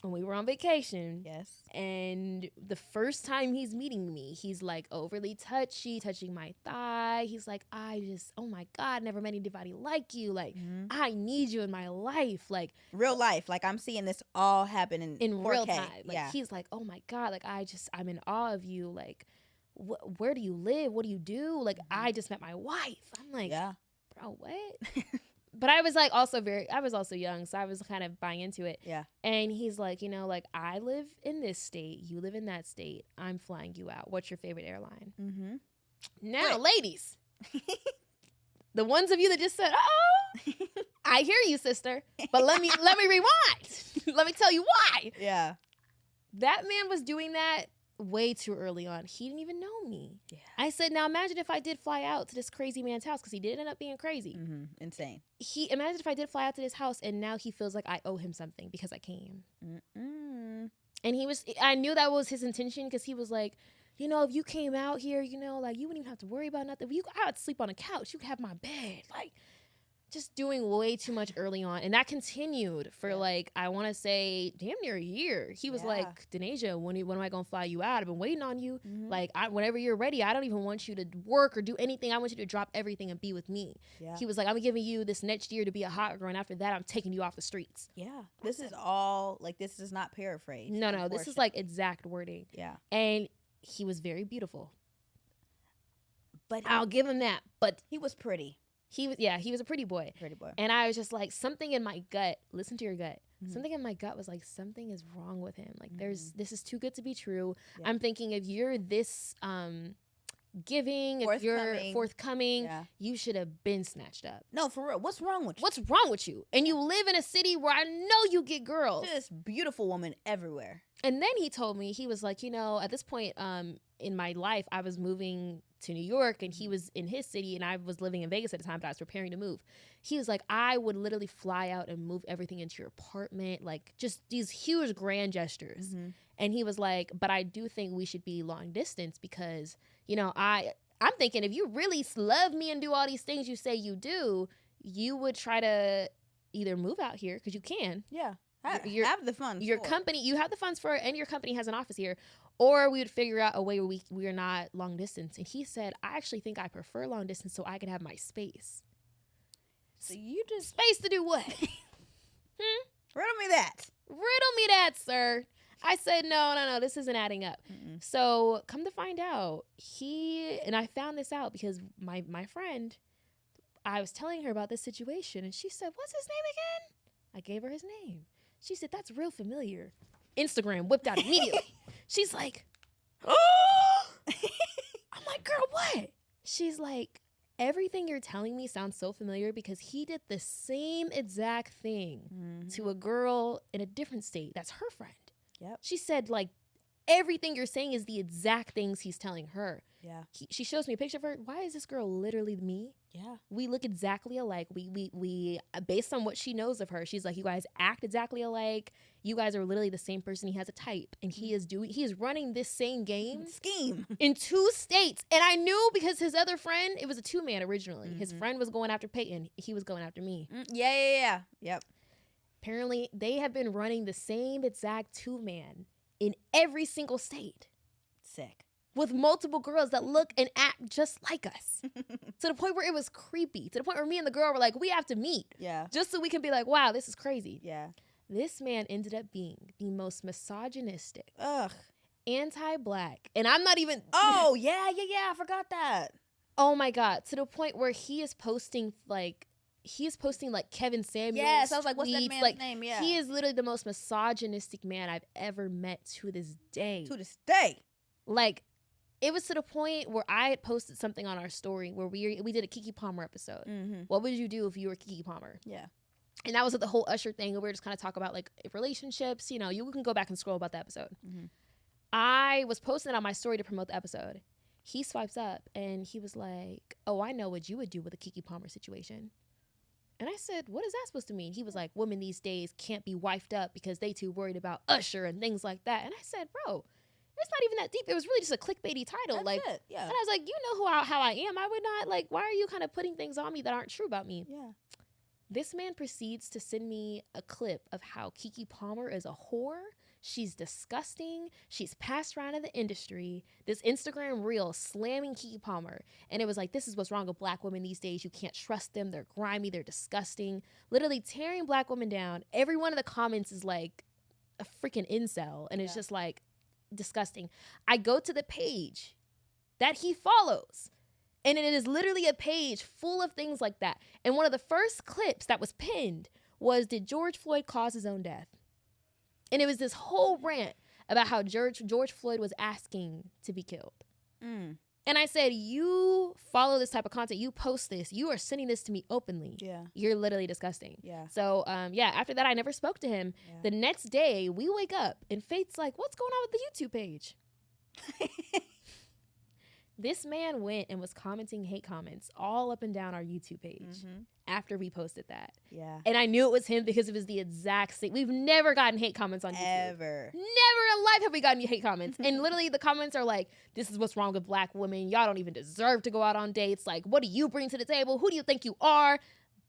When we were on vacation. Yes. And the first time he's meeting me, he's like overly touching my thigh. He's like, oh my God, never met anybody like you. Like, I need you in my life. Like real life. Like I'm seeing this all happen in 4K. Real time. Like he's like, oh my God, like I'm in awe of you. Like, where do you live? What do you do? Like, I just met my wife. I'm like, bro, what? But I was like I was also young, so I was kind of buying into it. Yeah. And he's like, you know, like, I live in this state, you live in that state, I'm flying you out. What's your favorite airline? Mm-hmm. Now, ladies, the ones of you that just said, "Oh, I hear you, sister," but let me rewind. Let me tell you why. Yeah. That man was doing that way too early on. He didn't even know me. Yeah. I said, now imagine if I did fly out to this crazy man's house, because he did end up being crazy. Mm-hmm. Insane. Imagine if I did fly out to this house and now he feels like I owe him something because I came. Mm-mm. And I knew that was his intention, because he was like, you know, if you came out here, you know, like, you wouldn't even have to worry about nothing. I would sleep on a couch. You could have my bed. Like, just doing way too much early on. And that continued for like, I want to say damn near a year. He was like, Denasia, when am I going to fly you out? I've been waiting on you. Mm-hmm. Like, whenever you're ready, I don't even want you to work or do anything. I want you to drop everything and be with me. Yeah. He was like, I'm giving you this next year to be a hot girl. And after that, I'm taking you off the streets. Yeah. This is all, like, this is not paraphrased. No, this is like exact wording. Yeah. And he was very beautiful. But I'll give him that. But he was pretty. he was a pretty boy. Pretty boy. And I was just like, something in my gut, listen to your gut. Mhm. Something in my gut was like, something is wrong with him. Like, this is too good to be true. Yeah. I'm thinking, if you're this giving, if you're forthcoming, you should have been snatched up. No, for real. What's wrong with you? What's wrong with you? And you live in a city where I know you get girls. Just beautiful woman everywhere. And then he told me, he was like, you know, at this point in my life, I was moving to New York and he was in his city and I was living in Vegas at the time, but I was preparing to move. He was like, I would literally fly out and move everything into your apartment, like just these huge grand gestures. Mm-hmm. And he was like, but I do think we should be long distance because, you know, I'm thinking if you really love me and do all these things you say you do, you would try to either move out here, because you can. Yeah. Have the funds. Your company, you have the funds for it, and your company has an office here. Or we would figure out a way where we are not long distance. And he said, I actually think I prefer long distance so I could have my space. So you just... Space to do what? Riddle me that. Riddle me that, sir. I said, no, this isn't adding up. Mm-mm. So come to find out, and I found this out because my friend, I was telling her about this situation, and she said, what's his name again? I gave her his name. She said, that's real familiar. Instagram whipped out immediately. She's like, oh! I'm like, girl, what? She's like, everything you're telling me sounds so familiar because he did the same exact thing to a girl in a different state. That's her friend. Yep. She said, like, everything you're saying is the exact things he's telling her. Yeah. She shows me a picture of her. Why is this girl literally me? Yeah. We look exactly alike. We based on what she knows of her, she's like, you guys act exactly alike. You guys are literally the same person. He has a type, and he is running this same game scheme in 2 states. And I knew because his other friend, it was a 2-man originally. His friend was going after Peyton. He was going after me. Yeah. Yep. Apparently, they have been running the same exact 2-man in every single state. Sick. With multiple girls that look and act just like us. To the point where it was creepy. To the point where me and the girl were like, we have to meet. Yeah. Just so we can be like, wow, this is crazy. Yeah. This man ended up being the most misogynistic, Ugh. anti-black. And I'm not even... Oh, yeah. I forgot that. Oh, my God. To the point where he is posting, like Kevin Samuels. Yes, I was like, what's that tweets. man's Like, name? Yeah. He is literally the most misogynistic man I've ever met to this day. To this day. Like, it was to the point where I had posted something on our story where we did a Keke Palmer episode. Mm-hmm. What would you do if you were Keke Palmer? Yeah. And that was the whole Usher thing where we were just kind of talk about like relationships. You know, you can go back and scroll about the episode. Mm-hmm. I was posting it on my story to promote the episode. He swipes up and he was like, oh, I know what you would do with a Keke Palmer situation. And I said, what is that supposed to mean? He was like, women these days can't be wifed up because they too worried about Usher and things like that. And I said, bro, it's not even that deep. It was really just a clickbaity title. That's like, it. Yeah. And I was like, you know how I am. I would not, like, why are you kind of putting things on me that aren't true about me? Yeah. This man proceeds to send me a clip of how Keke Palmer is a whore. She's disgusting. She's passed around in the industry. This Instagram reel slamming Keke Palmer. And it was like, this is what's wrong with black women these days. You can't trust them. They're grimy. They're disgusting. Literally tearing black women down. Every one of the comments is like a freaking incel. And it's just like disgusting. I go to the page that he follows. And it is literally a page full of things like that. And one of the first clips that was pinned was, did George Floyd cause his own death? And it was this whole rant about how George Floyd was asking to be killed. And I said, you follow this type of content, you post this, you are sending this to me openly. Yeah. You're literally disgusting. Yeah. So, after that, I never spoke to him. Yeah. The next day, we wake up, and Faith's like, what's going on with the YouTube page? This man went and was commenting hate comments all up and down our YouTube page after we posted that. Yeah. And I knew it was him because it was the exact same. We've never gotten hate comments on YouTube. Ever. Never in life have we gotten hate comments. And literally the comments are like, this is what's wrong with black women. Y'all don't even deserve to go out on dates. Like, what do you bring to the table? Who do you think you are?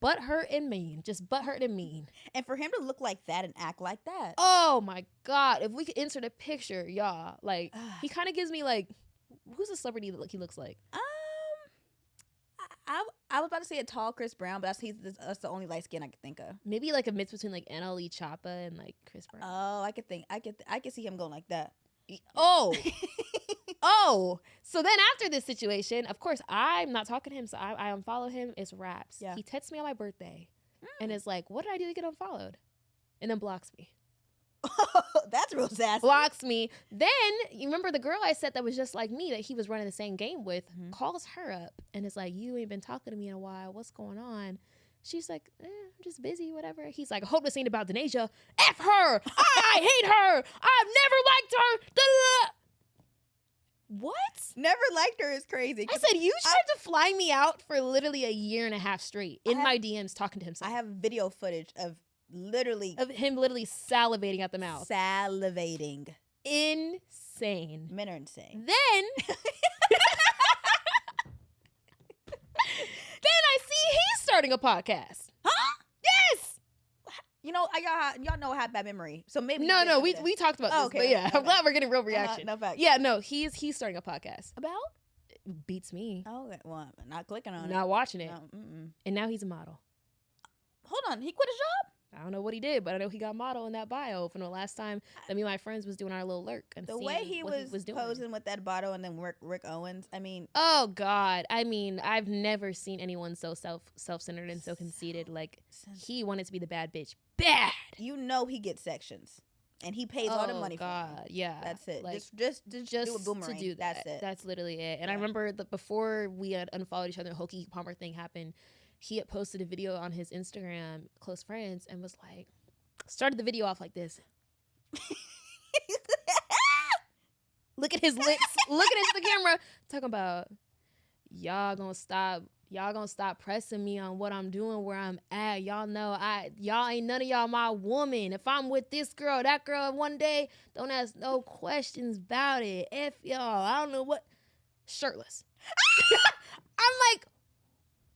Butthurt and mean. Just butthurt and mean. And for him to look like that and act like that. Oh my God. If we could insert a picture, y'all. Like, he kind of gives me like, who's a celebrity that he looks like? I was about to say a tall Chris Brown, but that's the only light skin I could think of. Maybe like a mix between like NLE Choppa and like Chris Brown. Oh, I could see him going like that. Oh. So then after this situation, of course, I'm not talking to him, so I unfollow him. It's raps. Yeah. He texts me on my birthday and is like, what did I do to get unfollowed? And then blocks me. That's real sassy. Blocks me. Then, you remember the girl I said that was just like me, that he was running the same game with, calls her up and is like, you ain't been talking to me in a while. What's going on? She's like, I'm just busy, whatever. He's like, I hope this ain't about Denasia. F her. I hate her. I've never liked her. Da-da-da. What? Never liked her is crazy. I said, you tried to fly me out for literally a year and a half straight in my DMs talking to himself. I have video footage of him literally salivating at the mouth. Salivating. Insane. Men are insane. Then I see he's starting a podcast. Huh? Yes. You know, y'all know I have bad memory, so maybe No, we talked about this, okay, but yeah, okay. I'm glad we're getting real reaction. No fact. Yeah, no, he's starting a podcast. About? Beats me. Okay, well, I'm not clicking on it. Not watching it. No, And now he's a model. Hold on, he quit his job? I don't know what he did, but I know he got model in that bio from the last time that me and my friends was doing our little lurk. And The way he was doing. posing with that bottle and then Rick Owens, I mean. Oh God. I mean, I've never seen anyone so self-centered and so conceited. Like, he wanted to be the bad bitch. Bad. You know he gets sections. And he pays all the money for it. Yeah. That's it. Like, just do a boomerang. to do that. That's it. That's literally it. And I remember that before we had unfollowed each other, the Hokie Palmer thing happened, he had posted a video on his Instagram, close friends, and was like, started the video off like this. Look at his lips, looking into the camera, talking about, y'all gonna stop pressing me on what I'm doing, where I'm at. Y'all know y'all ain't none of y'all my woman. If I'm with this girl, that girl one day, don't ask no questions about it. F y'all. I don't know what. Shirtless. I'm like,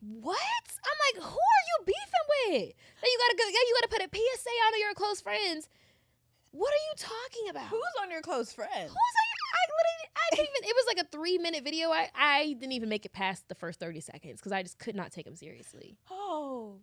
what? I'm like, who are you beefing with? Then you gotta put a PSA out of your close friends. What are you talking about? Who's on your close friend? Who's I didn't even, it was like a 3-minute video. I didn't even make it past the first 30 seconds because I just could not take him seriously. Oh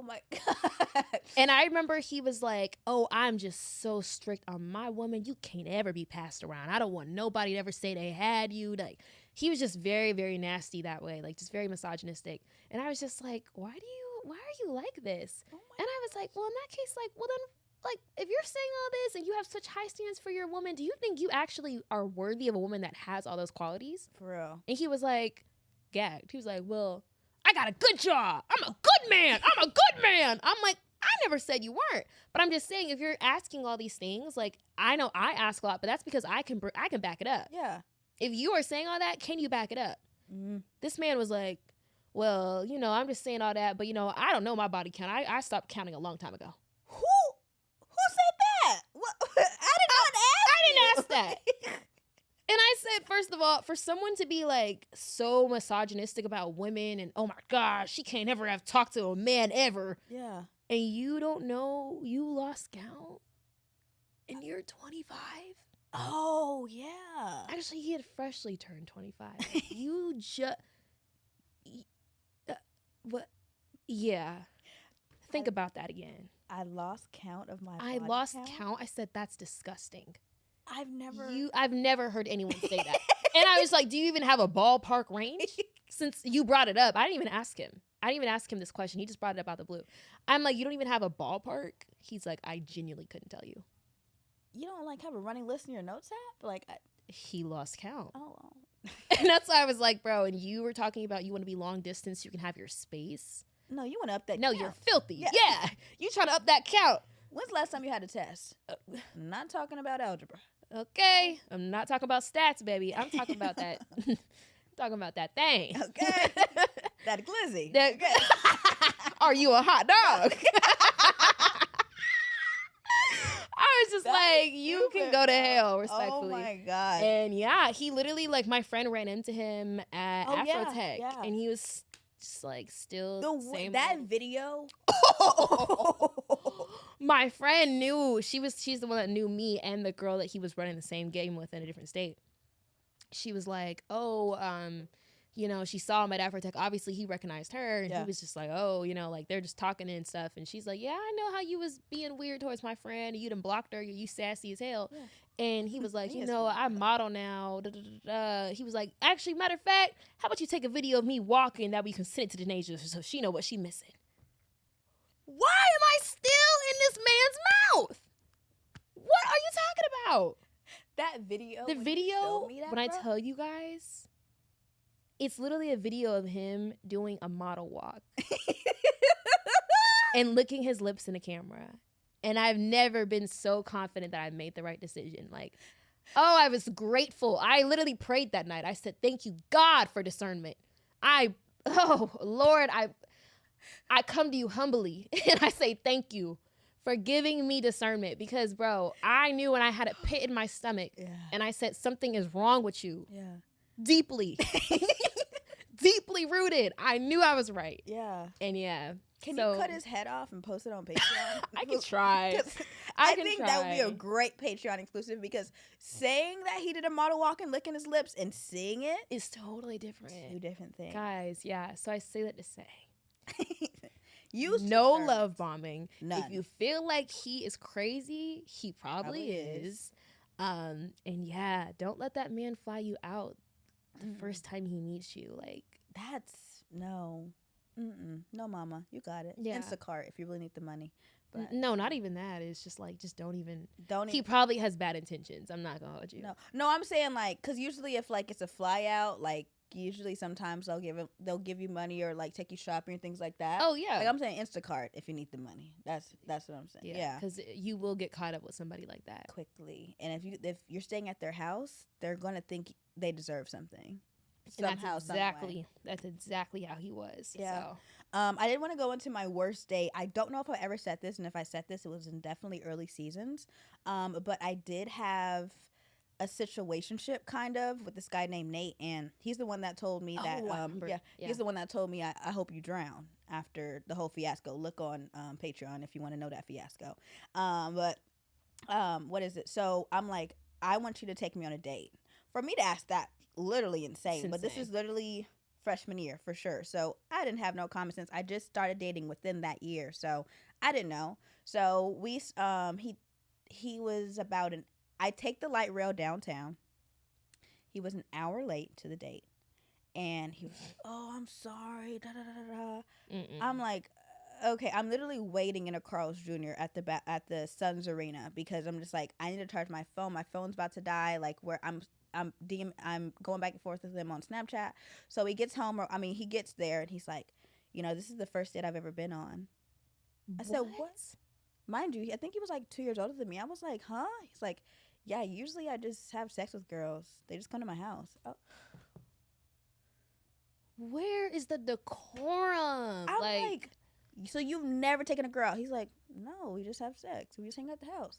my God. And I remember he was like, oh, I'm just so strict on my woman. You can't ever be passed around. I don't want nobody to ever say they had you. Like, he was just very, very nasty that way. Like, just very misogynistic. And I was just like, why are you like this? And I was like, well, in that case, like, well then, like, if you're saying all this and you have such high standards for your woman, do you think you actually are worthy of a woman that has all those qualities? For real. And he was like, gagged. He was like, well, I got a good job. I'm a good man. I'm a good man. I'm like, I never said you weren't. But I'm just saying, if you're asking all these things, like, I know I ask a lot, but that's because I can back it up. Yeah. If you are saying all that, can you back it up? Mm-hmm. This man was like, well, you know, I'm just saying all that, but, you know, I don't know my body count. I stopped counting a long time ago. Who said that? What? I didn't ask that. And I said, first of all, for someone to be like so misogynistic about women and, oh my gosh, she can't ever have talked to a man ever. Yeah. And you don't know you lost count and you're 25. Oh, yeah. Actually, he had freshly turned 25. You just, what? Yeah. Think about that again. I lost count of my I body lost count? count. I said, that's disgusting. I've never I've never heard anyone say that. And I was like, do you even have a ballpark range? since you brought it up, I didn't even ask him. This question. He just brought it up out the blue. I'm like, you don't even have a ballpark? He's like, I genuinely couldn't tell you. You don't like have a running list in your notes app? Like, he lost count. oh. And that's why I was like, bro, and you were talking about you want to be long distance, you can have your space. No, you want to up that No, count. you're filthy. Yeah. Yeah. You trying to up that count. When's the last time you had a test? Not talking about algebra. Okay. I'm not talking about stats, baby. I'm talking about that. Talking about that thing. Okay. That glizzy. Are you a hot dog? I was just That like, is you stupid, can go to bro. hell, respectfully. Oh my God. And yeah, he literally, like, my friend ran into him at Oh, yeah, Afrotech, yeah. and he was just like still same that old. video. My friend knew she's the one that knew me and the girl that he was running the same game with in a different state. She was like, you know, she saw him at Afrotech. Obviously, he recognized her, and Yeah. he was just like, oh, you know, like they're just talking and stuff. And she's like, yeah, I know how you was being weird towards my friend, and you done blocked her. You sassy as hell. Yeah. And he was like, He you is know, funny. I model now. Da, da, da, da. He was like, actually, matter of fact, how about you take a video of me walking that we can send it to Denasia so she know what she missing? Why am I still in this man's mouth? What are you talking about? That video. The when you video, showed me that, when I bro, tell you guys, it's literally a video of him doing a model walk and licking his lips in the camera. And I've never been so confident that I made the right decision. Like, oh, I was grateful. I literally prayed that night. I said, thank you, God, for discernment. Oh, Lord, I come to you humbly and I say thank you for giving me discernment because, bro, I knew when I had a pit in my stomach Yeah. and I said, something is wrong with you. Yeah. Deeply. Deeply rooted. I knew I was right. Yeah. And yeah. Can so, you cut his head off and post it on Patreon? I can try. 'Cause I I can think that would be a try. great Patreon exclusive because saying that he did a model walk and licking his lips and seeing it, It's totally different. two different things. Guys, yeah. So I say that to say. Use No discernment. love bombing. None. If you feel like he is crazy, he probably Probably is. And yeah, don't let that man fly you out the first time he meets you. Like, That's no. No, mama. You got it. Yeah. Instacart if you really need the money. But no, not even that. It's just like, just don't even. don't He even. probably has bad intentions. I'm not gonna hold you. No, I'm saying like, cause usually if like it's a fly out, like usually sometimes they'll give you money or like take you shopping and things like that. Oh yeah. Like I'm saying Instacart if you need the money. That's what I'm saying. Yeah. Because you will get caught up with somebody like that. Quickly, and if you're staying at their house, they're gonna think they deserve something. And Somehow, some way. that's exactly how he was. Yeah. So. I didn't want to go into my worst date. I don't know if I ever said this, and if I said this, it was in definitely early seasons. But I did have a situationship kind of with this guy named Nate, and he's the one that told me that. I remember. Yeah, Yeah. he's the one that told me I hope you drown after the whole fiasco. Look on Patreon if you want to know that fiasco. What is it? So I'm like, I want you to take me on a date. For me to ask that, literally insane. It's But this insane. is literally freshman year for sure. So I didn't have no common sense. I just started dating within that year, so I didn't know. So he was about I take the light rail downtown. He was an hour late to the date, and he was like, "Oh, I'm sorry." Da, da, da, da. Mm-mm. I'm like, okay, I'm literally waiting in a Carl's Jr. at the Suns Arena because I'm just like, I need to charge my phone. My phone's about to die. Like where I'm going back and forth with him on Snapchat. So he gets home, he gets there, and he's like, this is the first date I've ever been on. I said, what? Mind you, I think he was like 2 years older than me. I was like, huh? He's like, yeah, usually I just have sex with girls. They just come to my house. Oh. Where is the decorum? I'm like, so you've never taken a girl out? He's like, no, we just have sex. We just hang out at the house.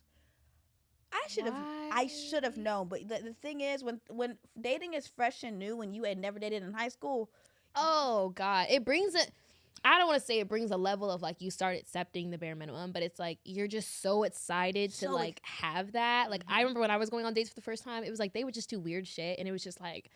I should have known. But the thing is, when dating is fresh and new, when you had never dated in high school. oh God, it brings it. I don't want to say it brings a level of like you start accepting the bare minimum, but it's like you're just so excited to So like have that. Like I Mhm. remember when I was going on dates for the first time, it was like they would just do weird shit, and it was just like,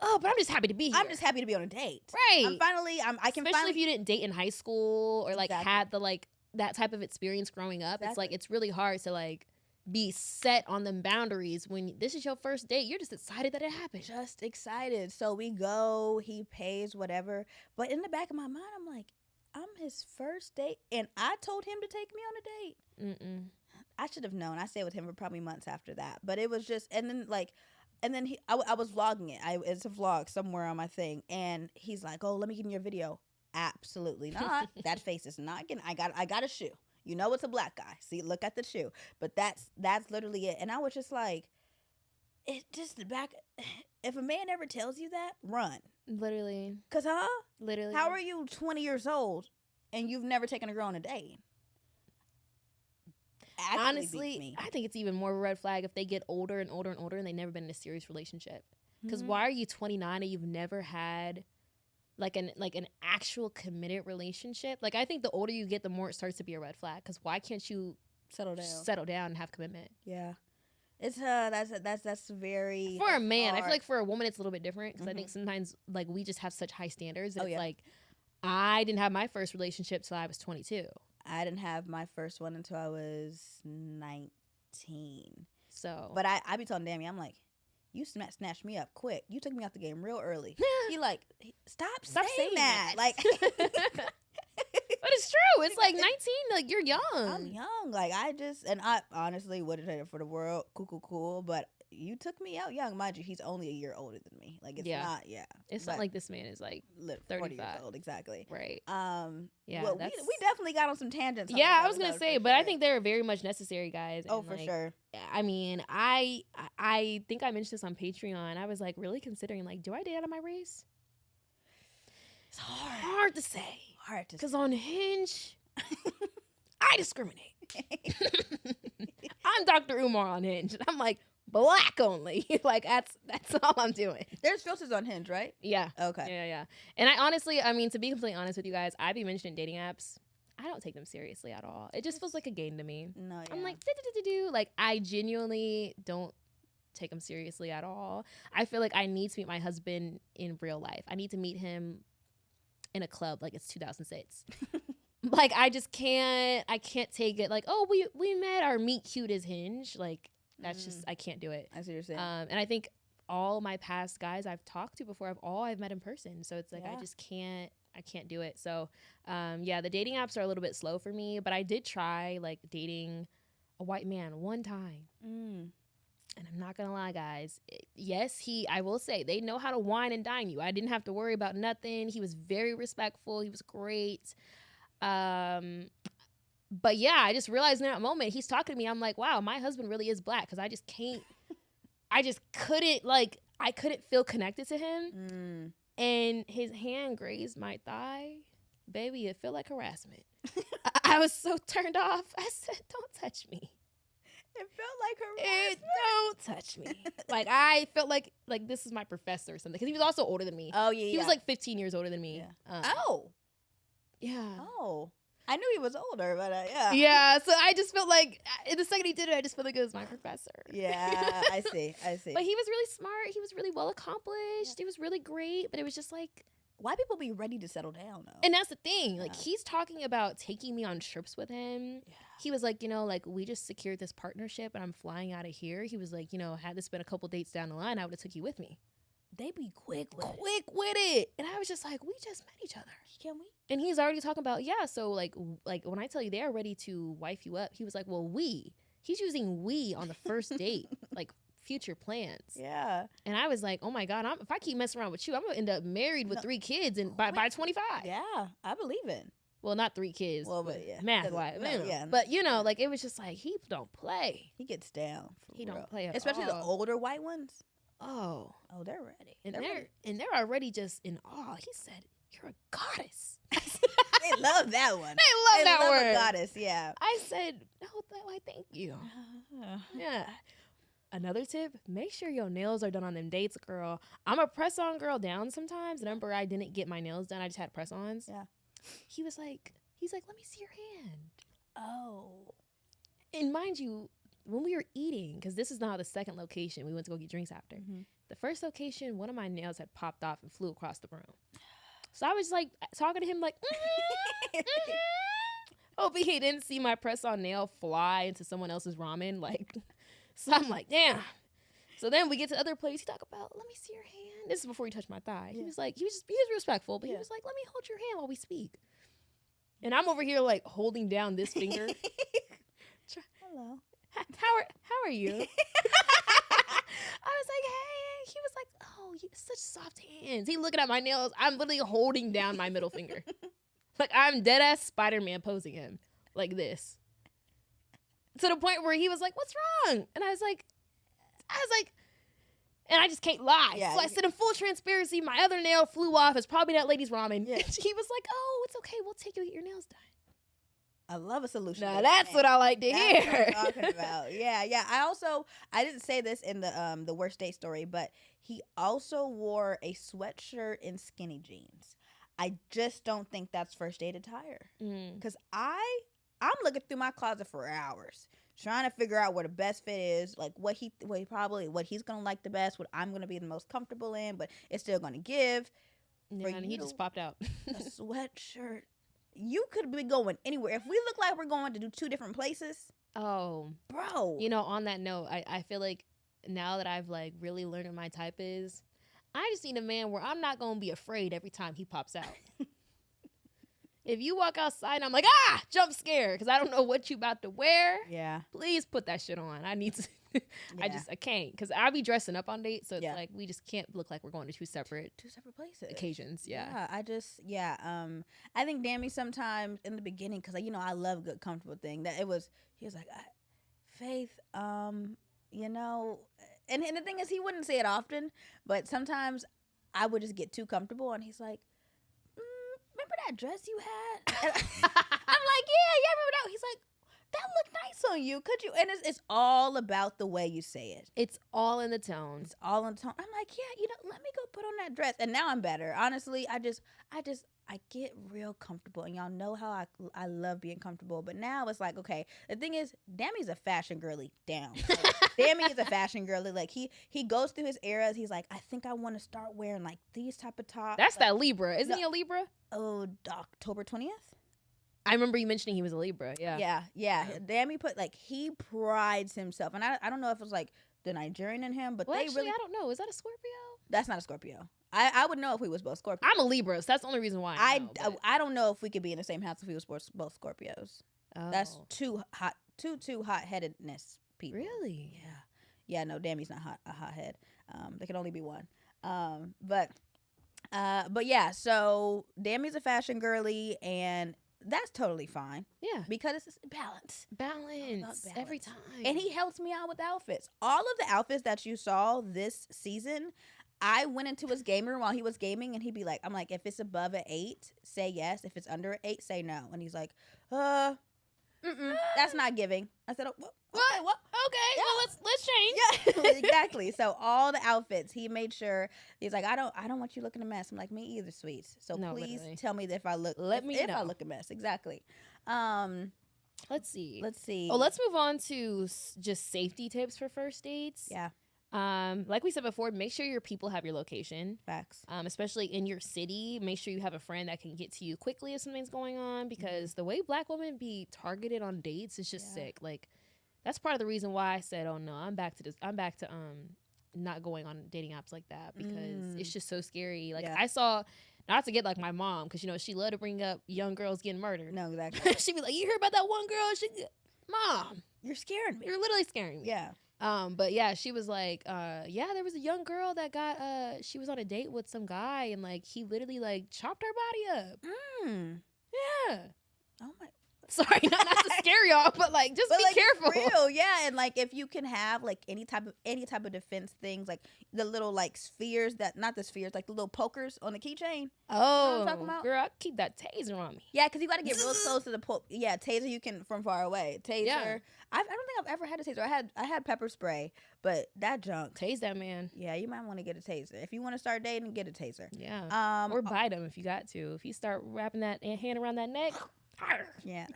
oh, but I'm just happy to be here. I'm just happy to be on a date. right. I can Especially finally. if you didn't date in high school or like Exactly. had the like that type of experience growing up. It's like Exactly. it's really hard to like be set on them boundaries when this is your first date. You're just excited that it happened. Just excited. So we go, he pays, whatever. But in the back of my mind, I'm like, I'm his first date, and I told him to take me on a date. Mm-mm. I should have known. I stayed with him for probably months after that. But it was just, and then I was vlogging it. It's a vlog somewhere on my thing, and he's like, "Oh, let me get in your video." Absolutely not. That face is not getting. I got a shoe. You know, it's a black guy. See, look at the shoe. But that's literally it. And I was just like, it just the back. If a man ever tells you that, run. Literally. Cause Literally. how are you 20 years old and you've never taken a girl on a date? Actually beats Honestly, me. I think it's even more of a red flag if they get older and older and older and they've never been in a serious relationship. Because Mhm. why are you 29 and you've never had like an actual committed relationship? Like, I think the older you get, the more it starts to be a red flag. Because why can't you settle down. settle down and have commitment? Yeah, it's that's very For a man, I feel hard. like for a woman it's a little bit different because I think sometimes like we just have such high standards that Oh, it's yeah. like I didn't have my first relationship till I was 22. I didn't have my first one until I was 19. So, But I be telling Dammy, I'm like, you snatched me up quick. You took me out the game real early. He like, stop saying that. Like, but it's true. It's like 19. Like you're young. I'm young. Like I honestly wouldn't trade it for the world. Cool. But you took me out young, mind you. He's only a year older than me. Like it's Yeah. not. It's but not like this man is like 40 years 35. old exactly. right. Yeah, Well, that's- we definitely got on some tangents. on Yeah, this I was gonna episode, say, for but I sure. think they're very much necessary, guys. Oh, and, for like, sure. I mean, I think I mentioned this on Patreon. I was like really considering like, do I date out of my race? It's hard. Hard to say. Hard to Because on Hinge, I discriminate. I'm Dr. Umar on Hinge. And I'm like, black only. Like, that's all I'm doing. There's filters on Hinge, right? Yeah. Okay. Yeah. And I honestly, I mean, to be completely honest with you guys, I be mentioning dating apps. I don't take them seriously at all. It just feels like a game to me. No, yeah. I'm like, do. Like, I genuinely don't take him seriously at all. I feel like I need to meet my husband in real life. I need to meet him in a club like it's 2006. Like, I just can't take it like, oh, we met, our meet cute is Hinge. Like, that's just, I can't do it. I see what you're saying. And I think all my past guys I've talked to before, I've met in person. So it's like, Yeah. I can't do it. So, yeah, the dating apps are a little bit slow for me, but I did try like dating a white man one time. And I'm not gonna lie, guys. Yes, I will say they know how to wine and dine you. I didn't have to worry about nothing. He was very respectful. He was great. But yeah, I just realized in that moment he's talking to me. I'm like, wow, my husband really is black because I just can't. I just couldn't I couldn't feel connected to him. And his hand grazed my thigh. Baby, it felt like harassment. I was so turned off. I said, don't touch me. It felt like harassment. Don't touch me. Like, I felt like this is my professor or something. Because he was also older than me. Oh, yeah. He was like 15 years older than me. Yeah. Yeah. Oh. I knew he was older, but yeah. Yeah, so I just felt like the second he did it, I just felt like it was my professor. Yeah, I see. But he was really smart. He was really well accomplished. He was really great. But it was just like, why people be ready to settle down, though? and that's the thing. Like, Yeah. he's talking about taking me on trips with him. Yeah. He was like, like, we just secured this partnership and I'm flying out of here. He was like, had this been a couple dates down the line, I would have took you with me. They be quick with it. Quick with it. And I was just like, we just met each other. Can we? And he's already talking about, yeah, so like when I tell you they're ready to wife you up, he was like, well, he's using we on the first date, like future plans. Yeah. And I was like, oh my God, if I keep messing around with you, I'm gonna end up married with 3 kids and by 25. Yeah, I believe it. Well, not 3 kids. Well, but yeah. Math wise. No, yeah. But like it was just like, he don't play. He gets down. For He real. don't play at Especially the all. older white ones. Oh. Oh, they're ready. And They're they're already just in awe. He said, you're a goddess. They love that one. They love that love word. a goddess, yeah. I said, no, why, thank you. Yeah. Another tip, make sure your nails are done on them dates, girl. I'm a press-on girl down sometimes. Remember, I didn't get my nails done. I just had press-ons. Yeah. He's like, let me see your hand. Oh. And mind you, when we were eating, because this is now the second location, we went to go get drinks after. Mm-hmm. The first location, one of my nails had popped off and flew across the room. So I was like talking to him like, Hoping he didn't see my press-on nail fly into someone else's ramen. Like, so I'm like, damn. So then we get to other place. He talk about, let me see your hand. This is before he touched my thigh. Yeah. He was like, he was respectful, but he was like, let me hold your hand while we speak. And I'm over here like holding down this finger. Hello. How are you? I was like, hey. He was like, oh, you such soft hands. He looking at my nails. I'm literally holding down my middle finger. Like I'm dead ass Spider-Man posing him like this. To the point where he was like, what's wrong? And I was like, and I just can't lie. Yeah, so I said in full transparency, my other nail flew off. It's probably that lady's ramen. Yeah. He was like, oh, it's okay. We'll take you to get your nails done. I love a solution. Now that's what I like to That's hear. what I'm talking about. Yeah. I didn't say this in the worst date story, but he also wore a sweatshirt and skinny jeans. I just don't think that's first date attire. Because I'm looking through my closet for hours trying to figure out where the best fit is, like what he's gonna like the best, what I'm gonna be the most comfortable in, but it's still gonna give. Yeah, and he just popped out. A sweatshirt. You could be going anywhere. If we look like we're going to do 2 different places, Oh, bro. you know, on that note, I feel like now that I've like really learned what my type is, I just need a man where I'm not gonna be afraid every time he pops out. If you walk outside and I'm like, jump scare, because I don't know what you about to wear. Yeah. Please put that shit on. I need to. Yeah. I can't, because I'll be dressing up on dates, so it's Yeah. like we just can't look like we're going to two separate places. occasions. Yeah. I think Dammy sometimes in the beginning, because I love good comfortable thing, he was like, Faith, and the thing is, he wouldn't say it often, but sometimes I would just get too comfortable, and he's like, remember that dress you had? And I'm like, yeah, remember that? He's like, that looked nice on you. Could you? And it's all about the way you say it. It's all in the tone. It's all in the tone. I'm like, yeah, let me go put on that dress. And now I'm better. Honestly, I get real comfortable. And y'all know how I love being comfortable. But now it's like, okay, the thing is, Dammy's a fashion girly down. Like, Dammy is a fashion girly. Like he goes through his eras. He's like, I think I want to start wearing like these type of tops. That's like, that Libra. Isn't he a Libra? Oh, October 20th? I remember you mentioning he was a Libra. Yeah. Yeah. Dammy he prides himself. And I don't know if it's like the Nigerian in him, but Well, they actually, really. I don't know. Is that a Scorpio? That's not a Scorpio. I would know if we was both Scorpios. I'm a Libra, so that's the only reason why I don't know if we could be in the same house if we was both Scorpios. Oh. That's too hot-headedness people. Really? Yeah. No, Dammy's not a hothead. There can only be one. But yeah. So Dammy's a fashion girly, and that's totally fine. Yeah. Because it's balance. Balance every time. And he helps me out with outfits. All of the outfits that you saw this season, I went into his game room while he was gaming, and he'd be like, I'm like, if it's above an 8, say yes. If it's under an 8, say no. And he's like, that's not giving. I said, what? Okay, Yeah. well let's change. Yeah, exactly. So all the outfits, he made sure. He's like, I don't want you looking a mess. I'm like, me either, sweets. So No, please literally. tell me if I look. Let me if know. I look a mess. Exactly. Let's see. Oh, let's move on to just safety tips for first dates. Yeah. Like we said before, make sure your people have your location. Facts. Especially in your city. Make sure you have a friend that can get to you quickly if something's going on, because the way Black women be targeted on dates is just sick. Like, that's part of the reason why I said, oh no, I'm back to not going on dating apps like that, because it's just so scary. Like, I saw, not to get like my mom, because she loved to bring up young girls getting murdered. No, exactly. She'd be like, you heard about that one girl? Mom, You're scaring me. you're literally scaring me. Yeah. But yeah, she was like, there was a young girl that got, she was on a date with some guy, and like, he literally like chopped her body up. Yeah. Oh my. Sorry, not to scare y'all, but like, just be careful. Real, yeah. And like, if you can have like any type of defense things, like the little like spheres not the spheres, like the little pokers on the keychain. Oh, I'm talking about? girl, I keep that taser on me. Yeah, because you got to get real close to the taser. You can from far away. Taser. Yeah. I don't think I've ever had a taser. I had pepper spray, but that junk. Tase that man. Yeah, you might want to get a taser if you want to start dating. Get a taser. Yeah. Or bite him if you got to. If you start wrapping that hand around that neck. Yeah.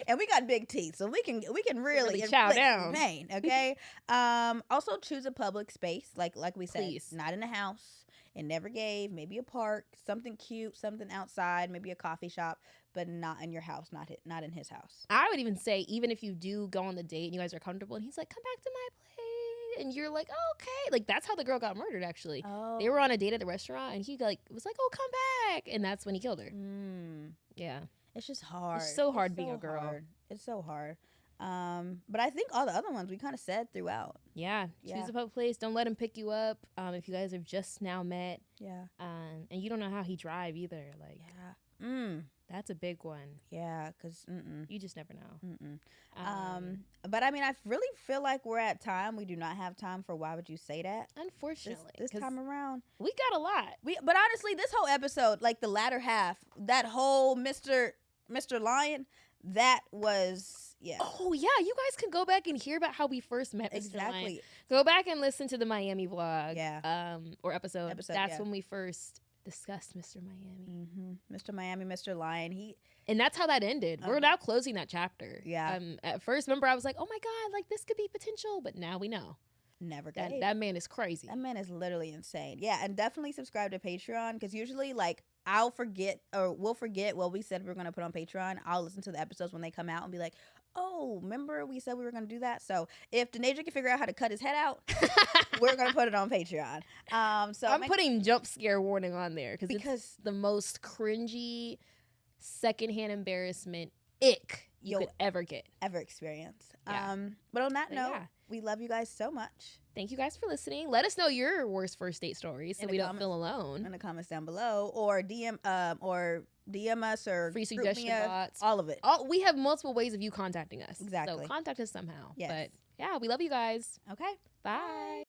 And we got big teeth, so we can really chow inflict down. pain, okay? Also choose a public space, like we said. Please. Not in a house. It never gave. Maybe a park, something cute, something outside, maybe a coffee shop, but not in your house, not in his house. I would even say, even if you do go on the date and you guys are comfortable and he's like, come back to my place, and you're like, oh, okay. Like, that's how the girl got murdered, actually. Oh. They were on a date at the restaurant and he like was like, oh, come back. And that's when he killed her. Yeah. It's just hard. It's so hard being a girl. Hard. It's so hard. But I think all the other ones we kind of said throughout. Yeah. Choose a public place. Don't let him pick you up. If you guys have just now met. Yeah. And you don't know how he drive either. Like, that's a big one. Yeah, because you just never know. But I mean, I really feel like we're at time. We do not have time for why would you say that? Unfortunately, this time around, we got a lot. But honestly, this whole episode, like the latter half, that whole Mr. Lion, that was Oh yeah, you guys can go back and hear about how we first met. Exactly. Lion. Go back and listen to the Miami vlog. Yeah. Or episode. That's when we first discussed Mr. Miami. Mr. Miami, Mr. Lion. And that's how that ended. We're now closing that chapter. Yeah. At first, remember, I was like, oh my God, like this could be potential. But now we know. Never gave. That man is crazy. That man is literally insane. Yeah. And definitely subscribe to Patreon, because usually, like, I'll forget, or we'll forget what we said we were going to put on Patreon. I'll listen to the episodes when they come out and be like, oh, remember we said we were going to do that? So if Denasia can figure out how to cut his head out, we're going to put it on Patreon. So I'm putting jump scare warning on there because it's the most cringy secondhand embarrassment ick you could ever get. Ever experience. Yeah. But on that note, we love you guys so much. Thank you guys for listening. Let us know your worst first date stories so we don't feel alone. In the comments down below, or DM us, or free suggestion box. All of it. We have multiple ways of you contacting us. Exactly. So contact us somehow. Yes. But yeah, we love you guys. Okay. Bye.